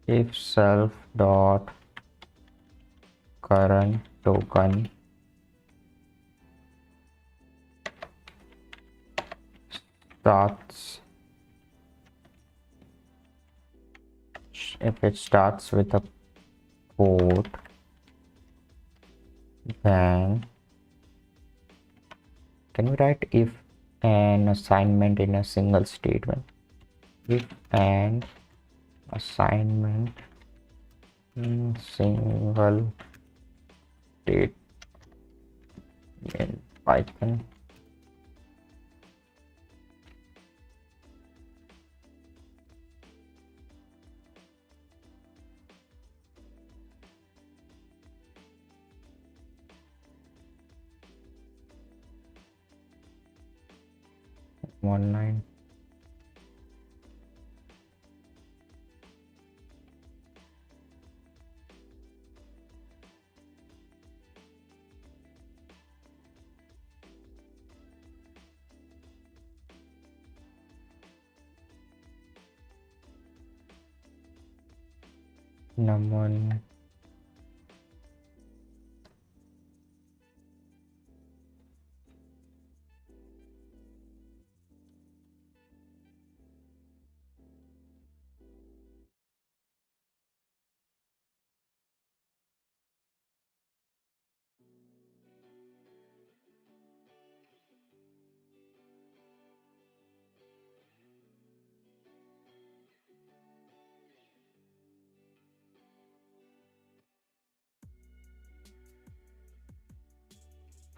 If self dot current token starts, if it starts with a quote, then can we write if an assignment in a single statement? If an assignment in single state in Python 19. Num1.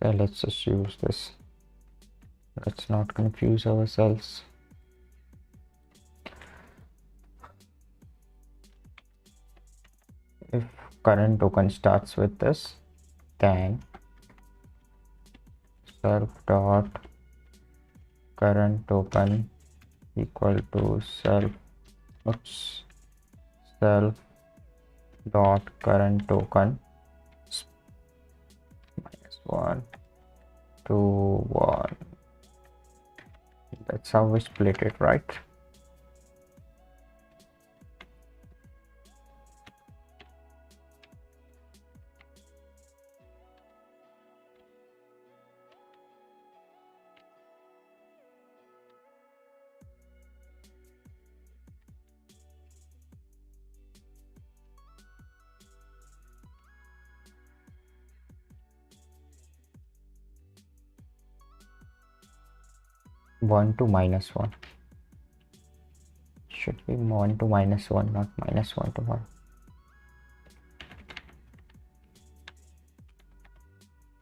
Okay, let's just use this. Let's not confuse ourselves. If current token starts with this, then self dot current token equal to self dot current token -1 to 1. That's how we split it, right? -1 to -1. Should be 1 to -1, not -1 to 1.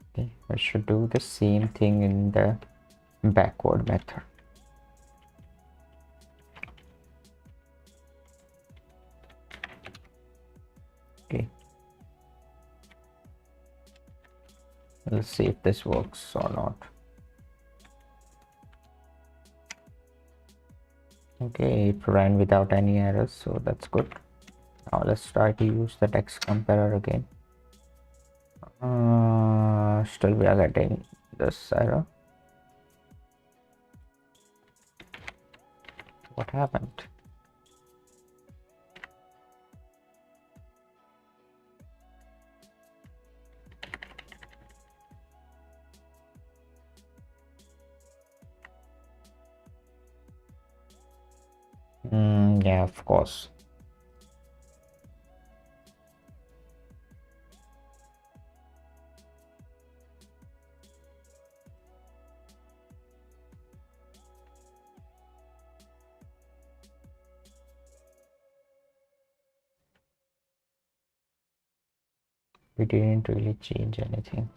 Okay, I should do the same thing in the backward method. Okay, let's see if this works or not. Okay, it ran without any errors, so that's good. Now let's try to use the text comparer again. Still we are getting this error. What happened? Yeah, of course. We didn't really change anything.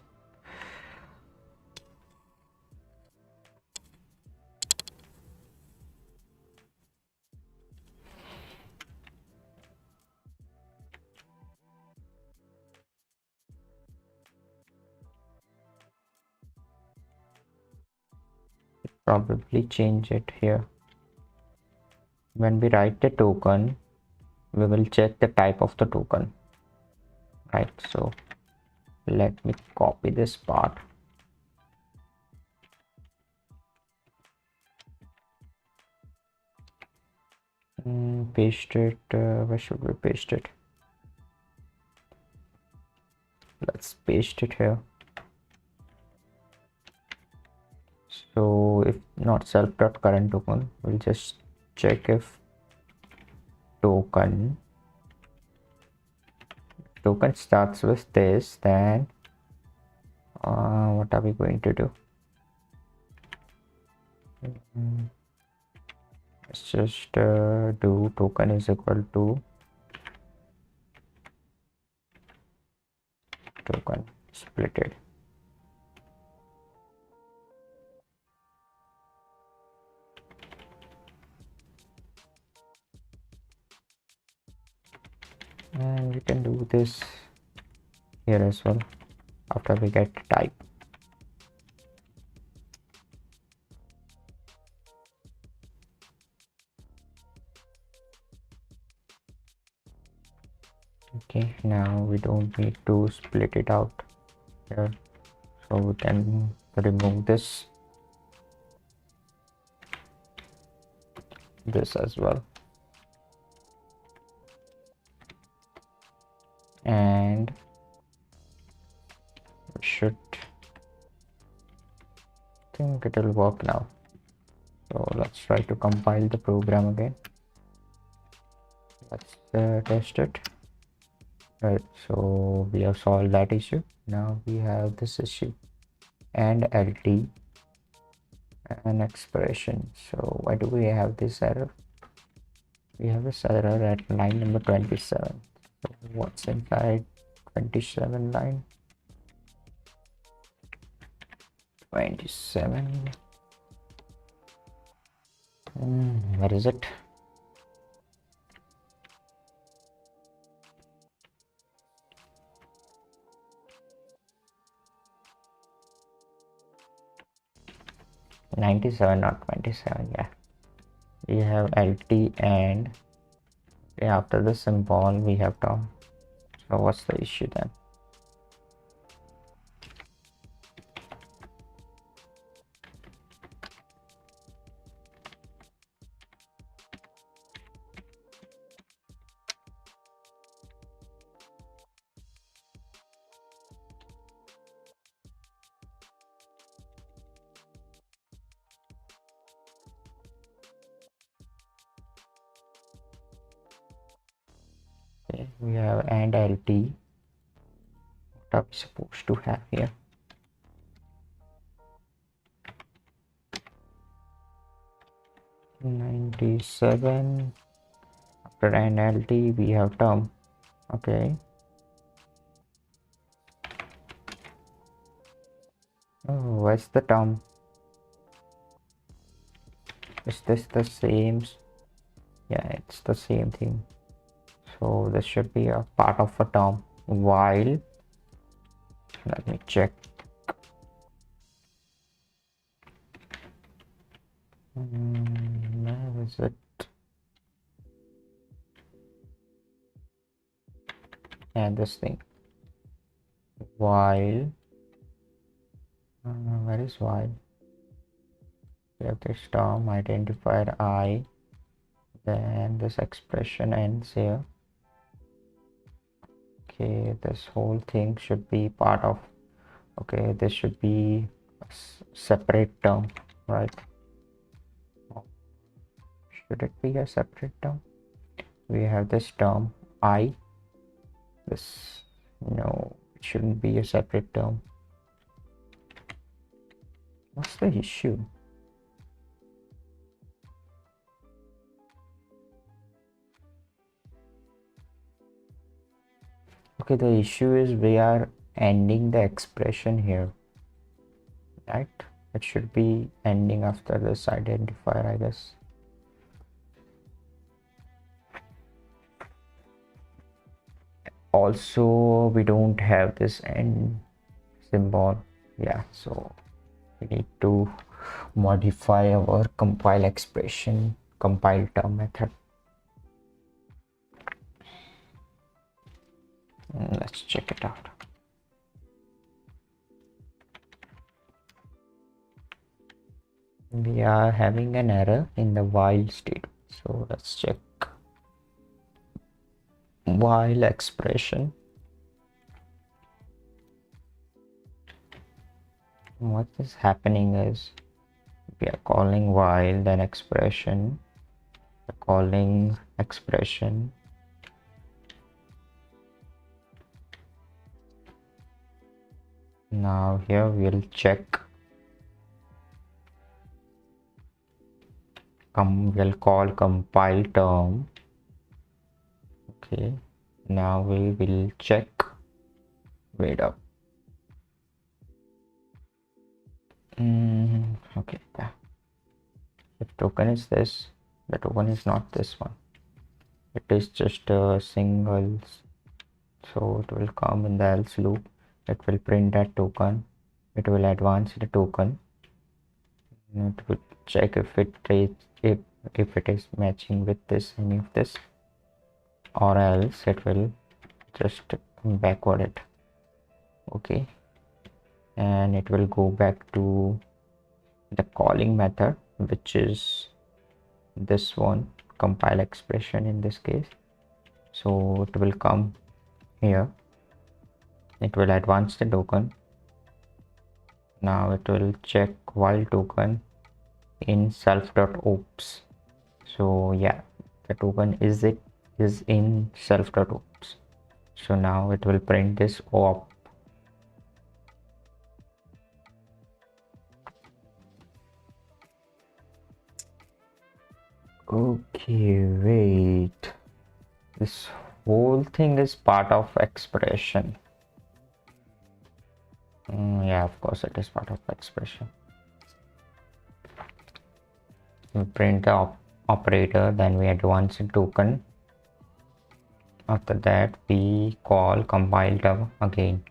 Probably change it here. When we write the token, we will check the type of the token, right? So let me copy this part. Paste it. Where should we paste it? Let's paste it here. So if not self dot current token, we'll just check if token starts with this, then what are we going to do? Let's just do token is equal to token splitted. And we can do this here as well after we get type. Okay, now we don't need to split it out here, so we can remove this as well, and we should think it will work now. So let's try to compile the program again. Let's test it. Right, so we have solved that issue. Now we have this issue and LT and expression. So why do we have this error? We have this error at line number 27. So what's inside 27 line? 27. Where is it? $97, not 27. Yeah, we have LT and after the symbol we have term. So what's the issue then? Okay, we have and LT. What are we supposed to have here? $97. After NLT we have term. Okay. Oh, what's the term? Is this the same? Yeah, it's the same thing. So this should be a part of a term. While, let me check. Where is it? Yeah, this thing. While, where is while? We have this term identifier I, then this expression ends here. Okay, this whole thing should be part of, okay, this should be a separate term, right? Should it be a separate term? We have this term I. This, no, it shouldn't be a separate term. What's the issue? Okay, the issue is we are ending the expression here, right? It should be ending after this identifier, I guess. Also, we don't have this end symbol. Yeah, so we need to modify our compile expression, compile term method. Let's check it out. We are having an error in the while state. So let's check while expression. What is happening is we are calling while, then expression, calling expression. Now here we'll check, we'll call compile term. Okay, now we will check, wait up. Okay, yeah, the token is this, the token is not this one, it is just a single, so it will come in the else loop, it will print that token, it will advance the token, and it will check if it is matching with this, any of this, or else it will just backward it. Okay, and it will go back to the calling method, which is this one, compile expression in this case. So it will come here, it will advance the token. Now it will check while token in self.ops. So yeah, the token is in self.ops. So now it will print this op. Okay, wait, this whole thing is part of expression. Yeah, of course it is part of expression. We print the operator, then we advance a token. After that we call compile tab again.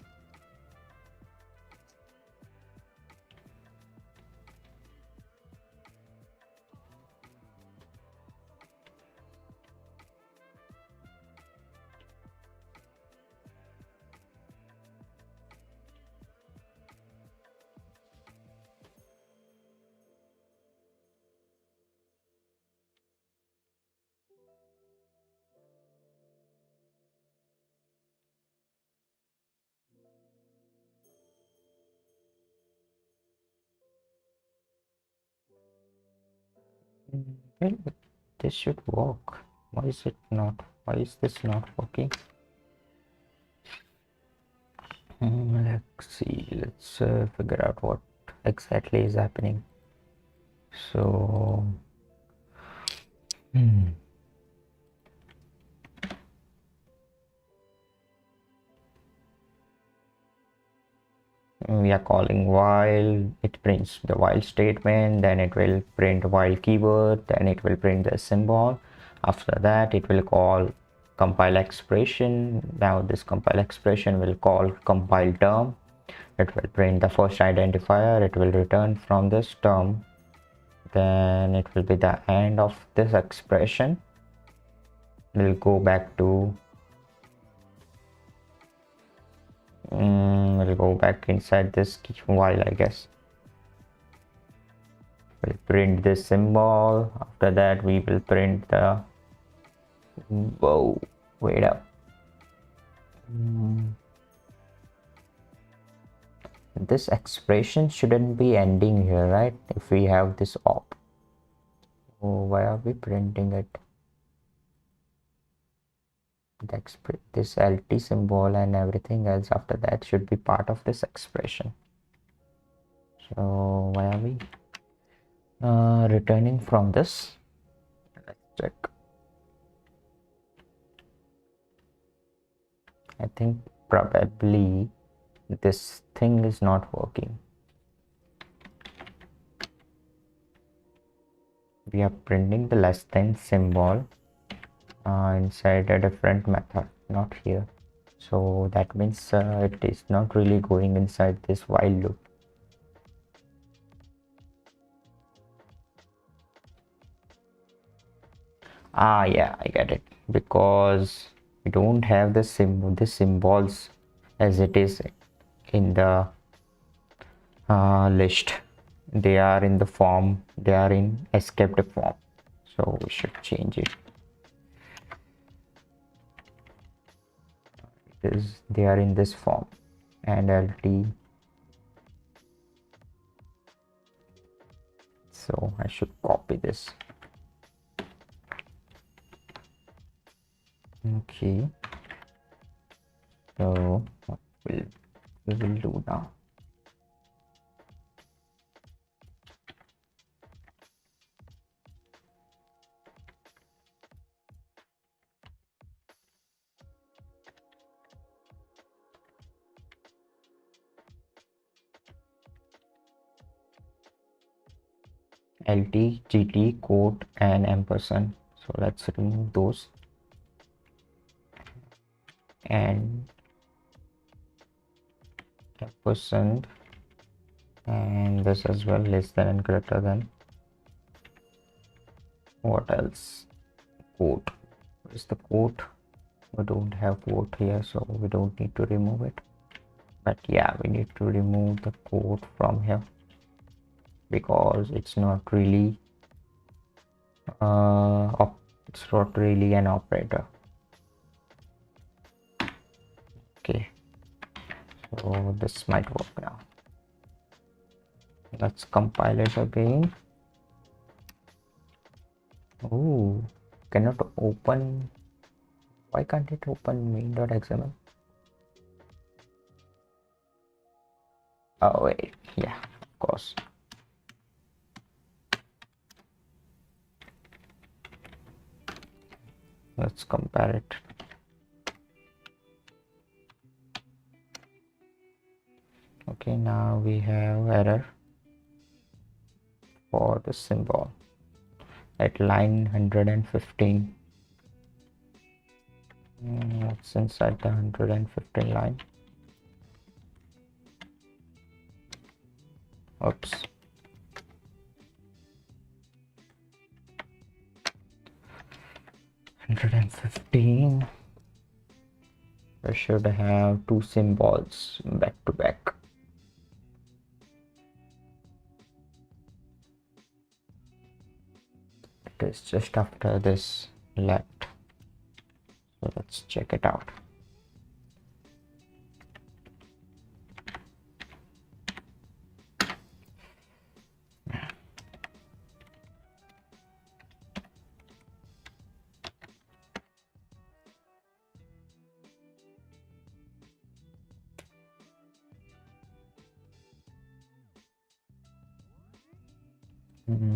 Well, this should work. Why is it not? Why is this not working? Let's see. Let's figure out what exactly is happening. So, we are calling while, it prints the while statement, then it will print while keyword, then it will print the symbol. After that it will call compile expression. Now this compile expression will call compile term. It will print the first identifier, it will return from this term, then it will be the end of this expression. We'll go back to we'll go back inside this while, I guess. We'll print this symbol. After that we will print the whoa, wait up. This expression shouldn't be ending here, right? If we have this op. Oh, why are we printing it? This LT symbol and everything else after that should be part of this expression. So why are we returning from this? Let's check. I think probably this thing is not working. We are printing the less than symbol inside a different method, not here. So that means it is not really going inside this while loop. Yeah, I get it, because we don't have the symbols as it is in the list. They are in the form, they are in escaped form, so we should change it. They are in this form, and LT, so I should copy this. Okay, so what we will do now? LT, GT, quote, and ampersand. So let's remove those, and ampersand, and this as well, less than and greater than. What else? Quote. What is the quote? We don't have quote here, so we don't need to remove it. But yeah, we need to remove the quote from here because it's not really it's not really an operator. Okay, so this might work now. Let's compile it again. Oh, cannot open. Why can't it open main.xml? Oh wait, yeah, of course. Let's compare it. Okay, now we have error for the symbol at line 115. It's inside the 115 line. Oops. $115. We should have two symbols back to back. It is just after this left. So let's check it out.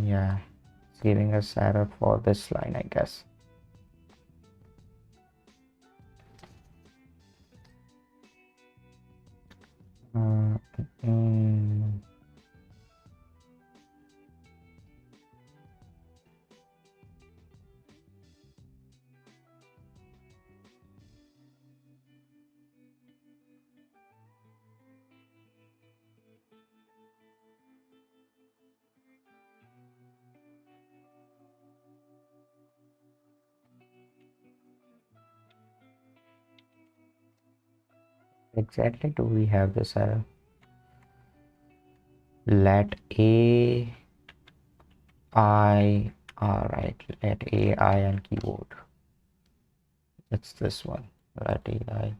Yeah, it's giving us error for this line, I guess. Exactly do we have this error? Let AI, alright, let AI and keyboard. It's this one, let AI.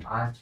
आज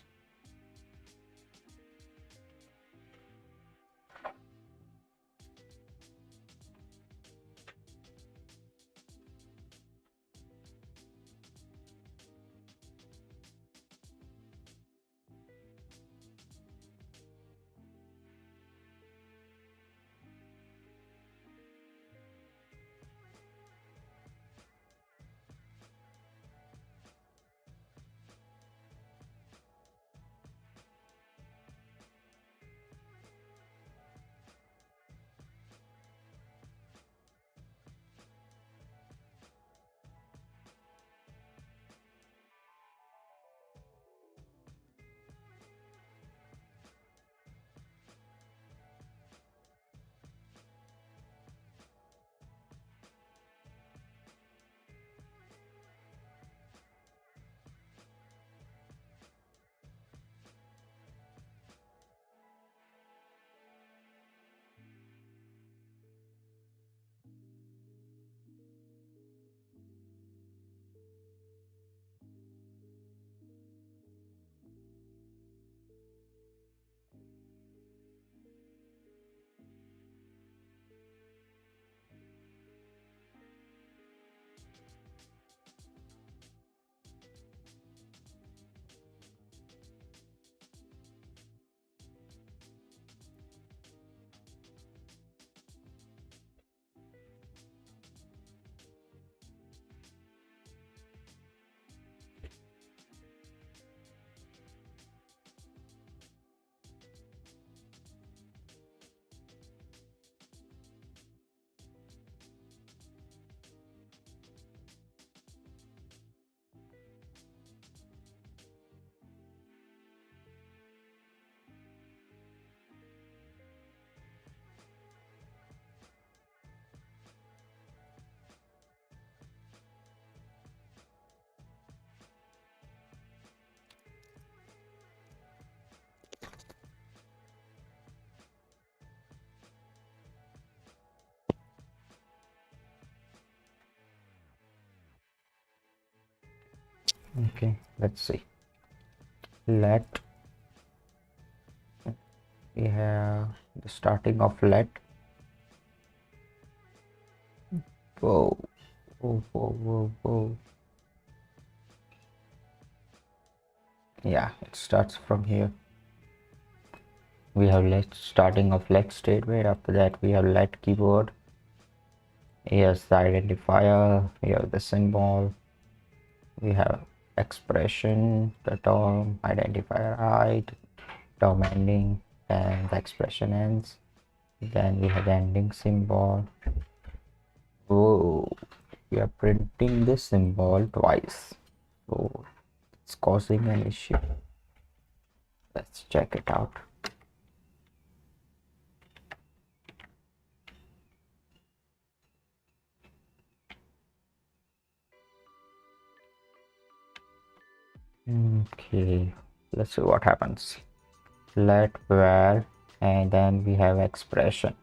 Okay, let's see. Let we have the starting of let. Whoa, whoa, whoa, whoa, whoa. Yeah, it starts from here. We have let starting of let statement. After that, we have let keyboard. Here's the identifier. We have the symbol. We have expression, the term, identifier height, term ending, and the expression ends. Then we have the ending symbol. Oh, we are printing this symbol twice, so it's causing an issue. Let's check it out. Okay, let's see what happens. Let var, and then we have expression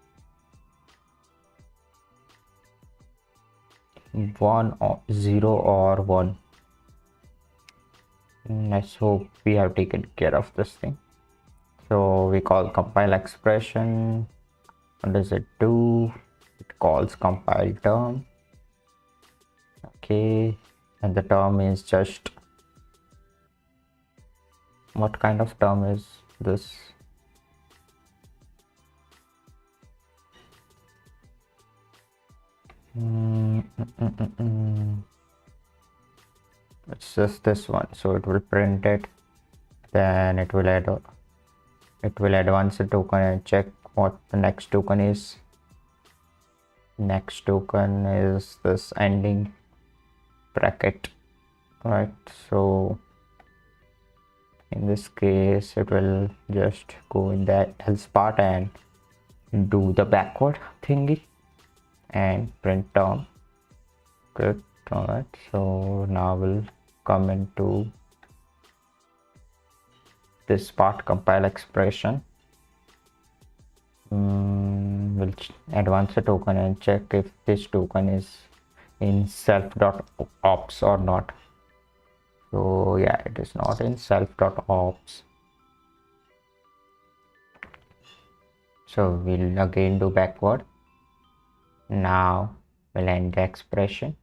1 or 0 or 1. Let's hope we have taken care of this thing. So we call compile expression. What does it do? It calls compile term. Okay, and the term is just, what kind of term is this? It's just this one, so it will print it, then it will advance the token and check what the next token is. Next token is this ending bracket, right? So in this case it will just go in that else part and do the backward thingy and print term. Good. All right, so now we'll come into this part, compile expression. We'll advance the token and check if this token is in self.ops or not. So yeah, it is not in self.ops. So we'll again do backward. Now we'll end the expression.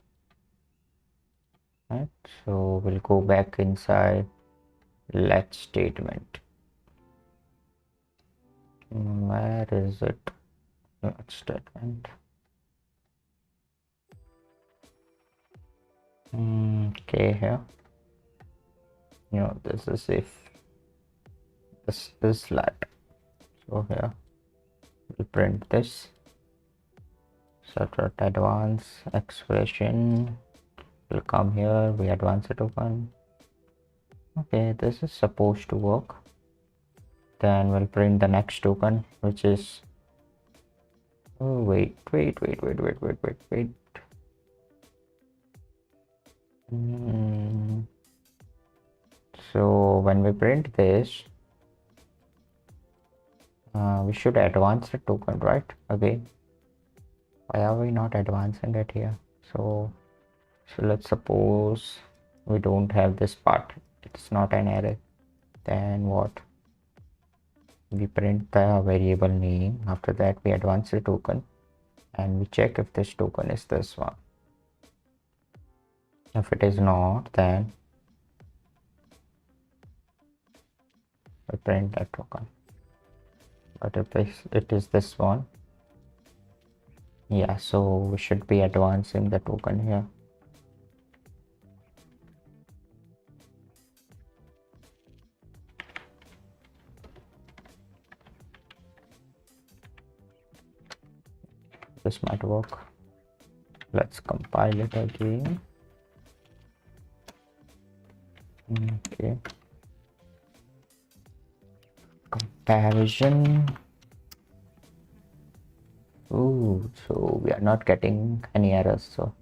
Right, so we'll go back inside let statement. Where is it? Let statement. Okay, here. This is if this is let. So here we'll print this. Subtract advance expression. We'll come here, we advance the token. Okay, this is supposed to work. Then we'll print the next token, which is, oh wait. So when we print this, we should advance the token, right? Again, why are we not advancing it here? So let's suppose we don't have this part, it's not an array. Then what? We print the variable name. After that we advance the token and we check if this token is this one. If it is not, then we print that token. But if it is this one, yeah, so we should be advancing the token here. This might work. Let's compile it again. Okay, comparison. Ooh, so we are not getting any errors, so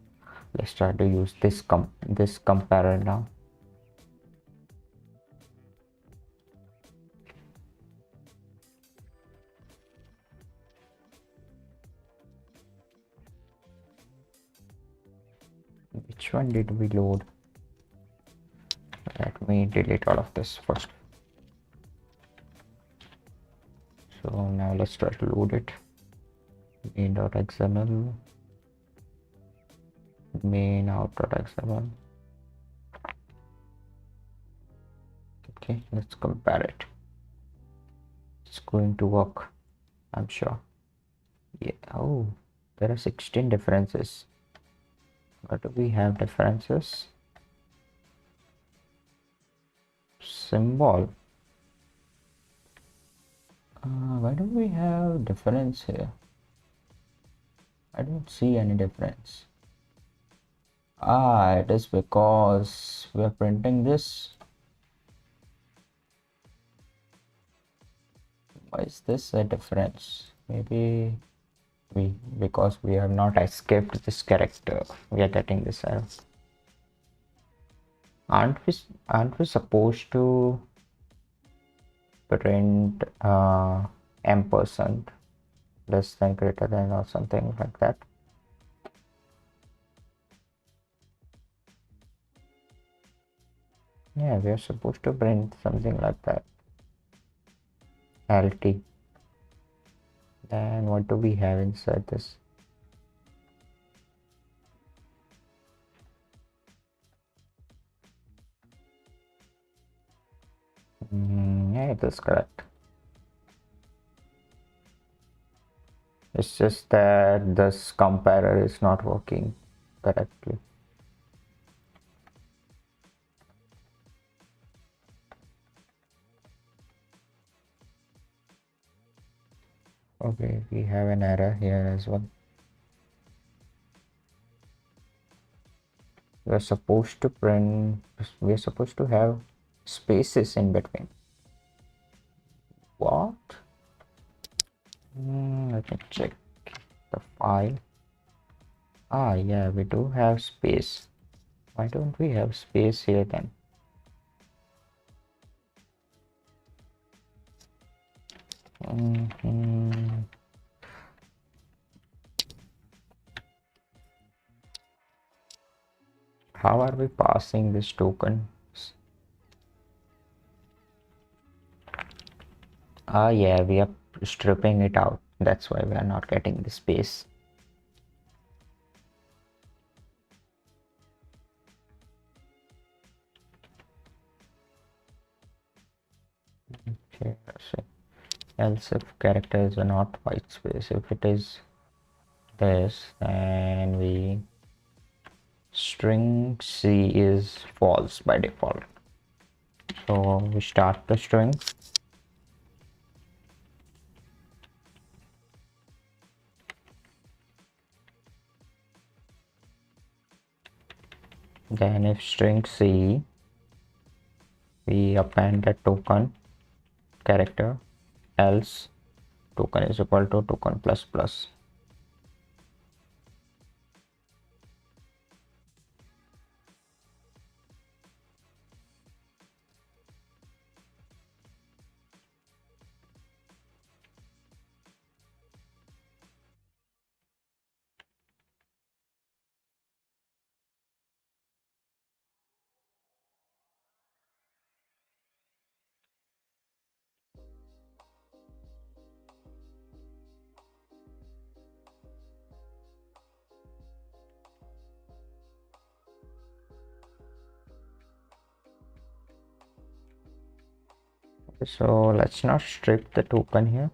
let's try to use this comparer now. Which one did we load? Let me delete all of this first. So now let's try to load it. Main.xml, main out.xml. Okay, let's compare it. It's going to work, I'm sure. Yeah. Oh, there are 16 differences. What do we have differences? Symbol. Why don't we have difference here? I don't see any difference. It is because we are printing this. Why is this a difference? Maybe because we have not escaped this character, we are getting this error. Aren't we supposed to print ampersand less than greater than or something like that? Yeah, we are supposed to print something like that. LT. Then what do we have inside this? Yeah, it is correct. It's just that this comparer is not working correctly. Okay, we have an error here as well. We're supposed to have spaces in between. What? Let me check the file. Yeah, we do have space. Why don't we have space here then? How are we passing this token? Yeah, we are stripping it out. That's why we are not getting the space. Okay, else if character is not white space, if it is this, then we string C is false by default. So we start the string. Then if string C, we append a token character, else token is equal to token plus plus. So let's not strip the token here.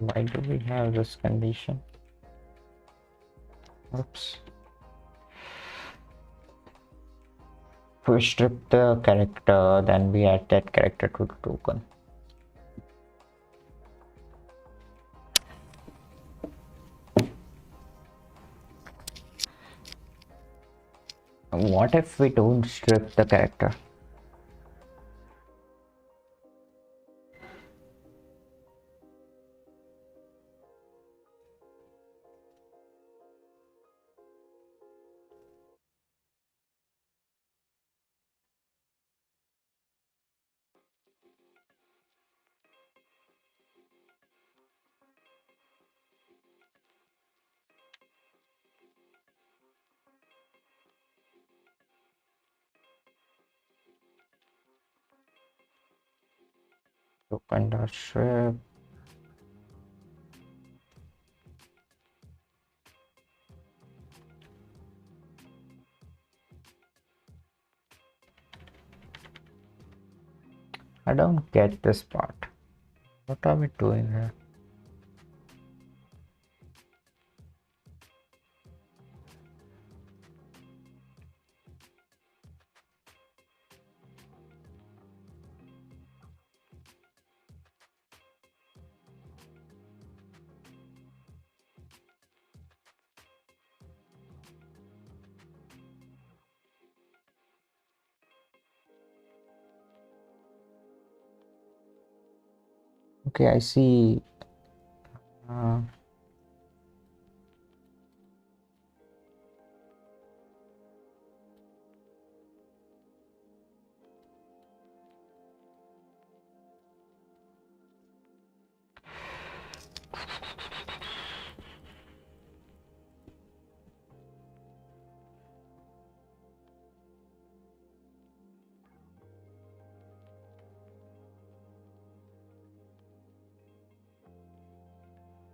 Why do we have this condition? Oops. If we strip the character, then we add that character to the token. What if we don't strip the character? Token.strip. I don't get this part. What are we doing here? Okay, I see. Uh,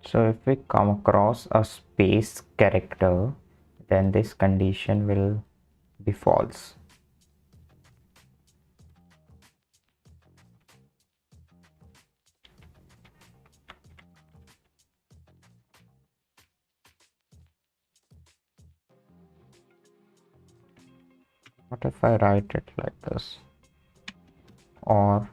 so if we come across a space character, then this condition will be false. What if I write it like this? Or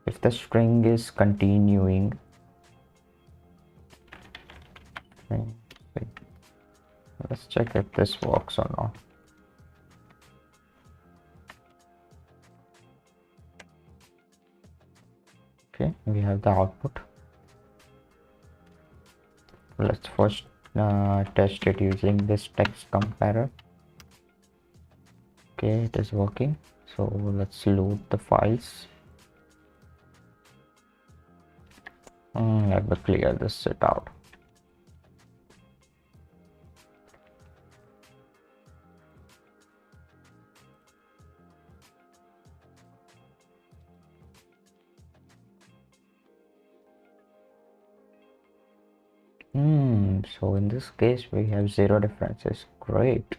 if the string is continuing, let's check if this works or not. Okay, we have the output. Let's first test it using this text comparer. Okay, it is working. So let's load the files. Let me clear this set out. So in this case we have 0 differences. Great.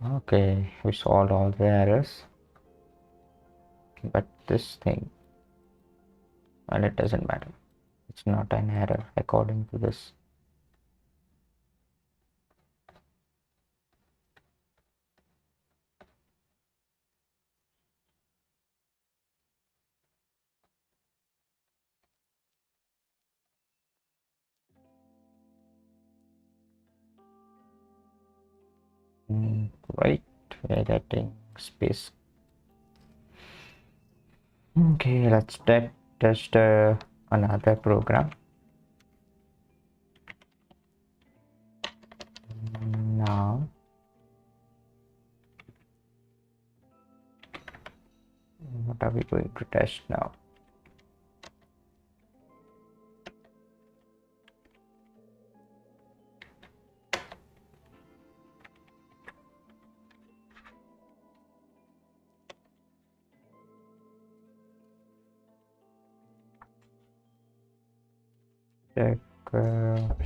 Okay, we solved all the errors, but this thing, well, it doesn't matter. It's not an error according to this. Right, we're getting space. Okay, let's test another program. Now, what are we going to test now? Check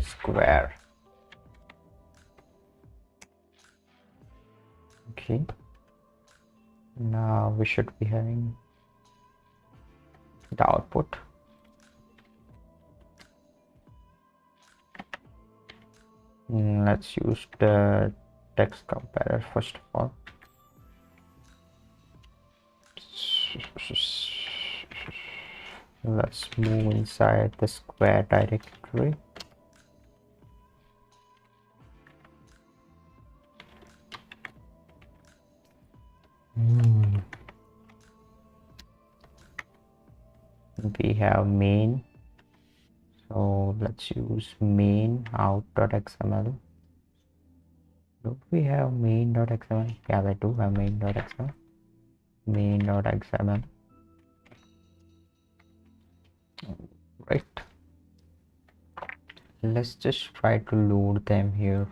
square. Okay, now we should be having the output. Let's use the text comparer first of all. Let's move inside the square directory. We have main, so let's use main out.xml. Do we have main.xml? Yeah, we do have main.xml. Main.xml. Right. Let's just try to load them here.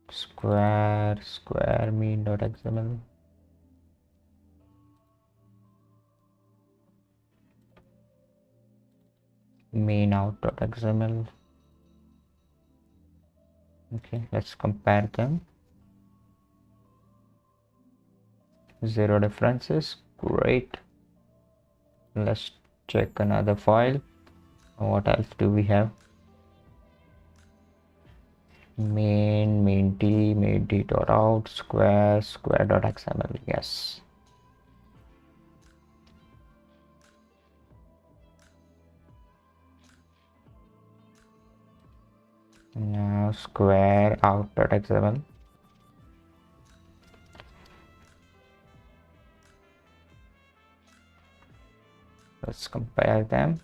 Square main.xml. Main out.xml. Okay, let's compare them. Zero differences. Great. Let's check another file. What else do we have? main.out, square.xml. Yes. Now square out.xml. Let's compare them.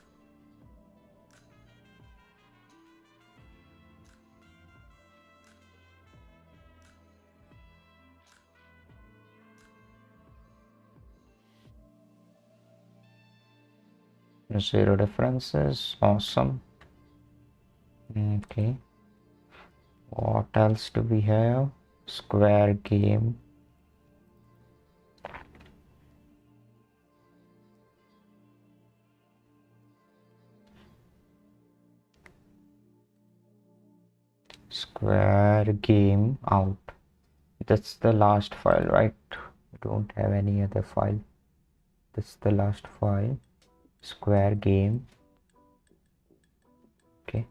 Zero differences. Awesome. Okay. What else do we have? Square game. Square game out. That's the last file, right? We don't have any other file. That's the last file. Square game. Okay.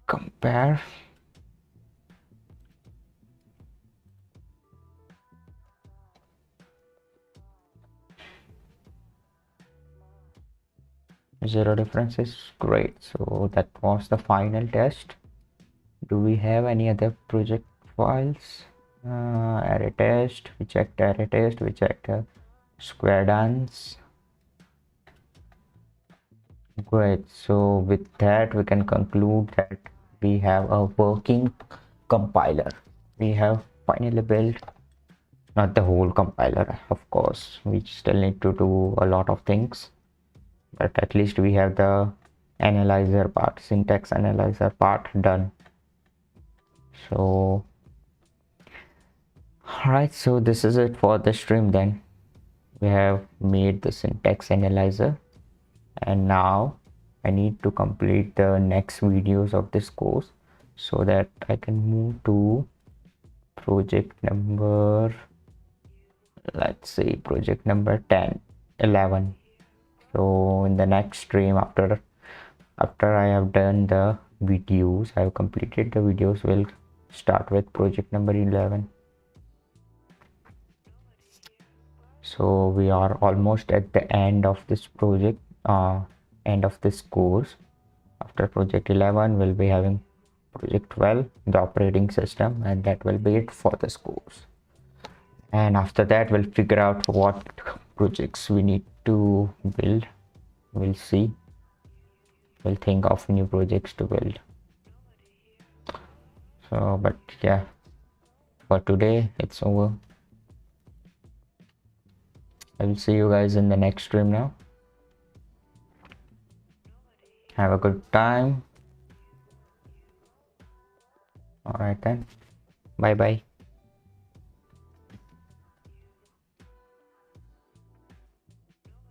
Compare. Zero differences. Great. So that was the final test. Do we have any other project files? Array test. We checked array test. We checked square dance. Great. So with that, we can conclude that we have a working compiler. We have finally built, not the whole compiler, of course. We still need to do a lot of things, but at least we have the analyzer part, syntax analyzer part done. So, alright, so this is it for the stream then. We have made the syntax analyzer, and now I need to complete the next videos of this course so that I can move to project number, let's say project number 10, 11. So in the next stream, after I have done the videos, I have completed the videos, we'll start with project number 11. So we are almost at the end of this project, end of this course. After project 11, we'll be having project 12, the operating system, and that will be it for this course. And after that, we'll figure out what projects we need to build. We'll see. We'll think of new projects to build. So, but yeah, for today, it's over. I will see you guys in the next stream now. Have a good time. All right then. Bye bye.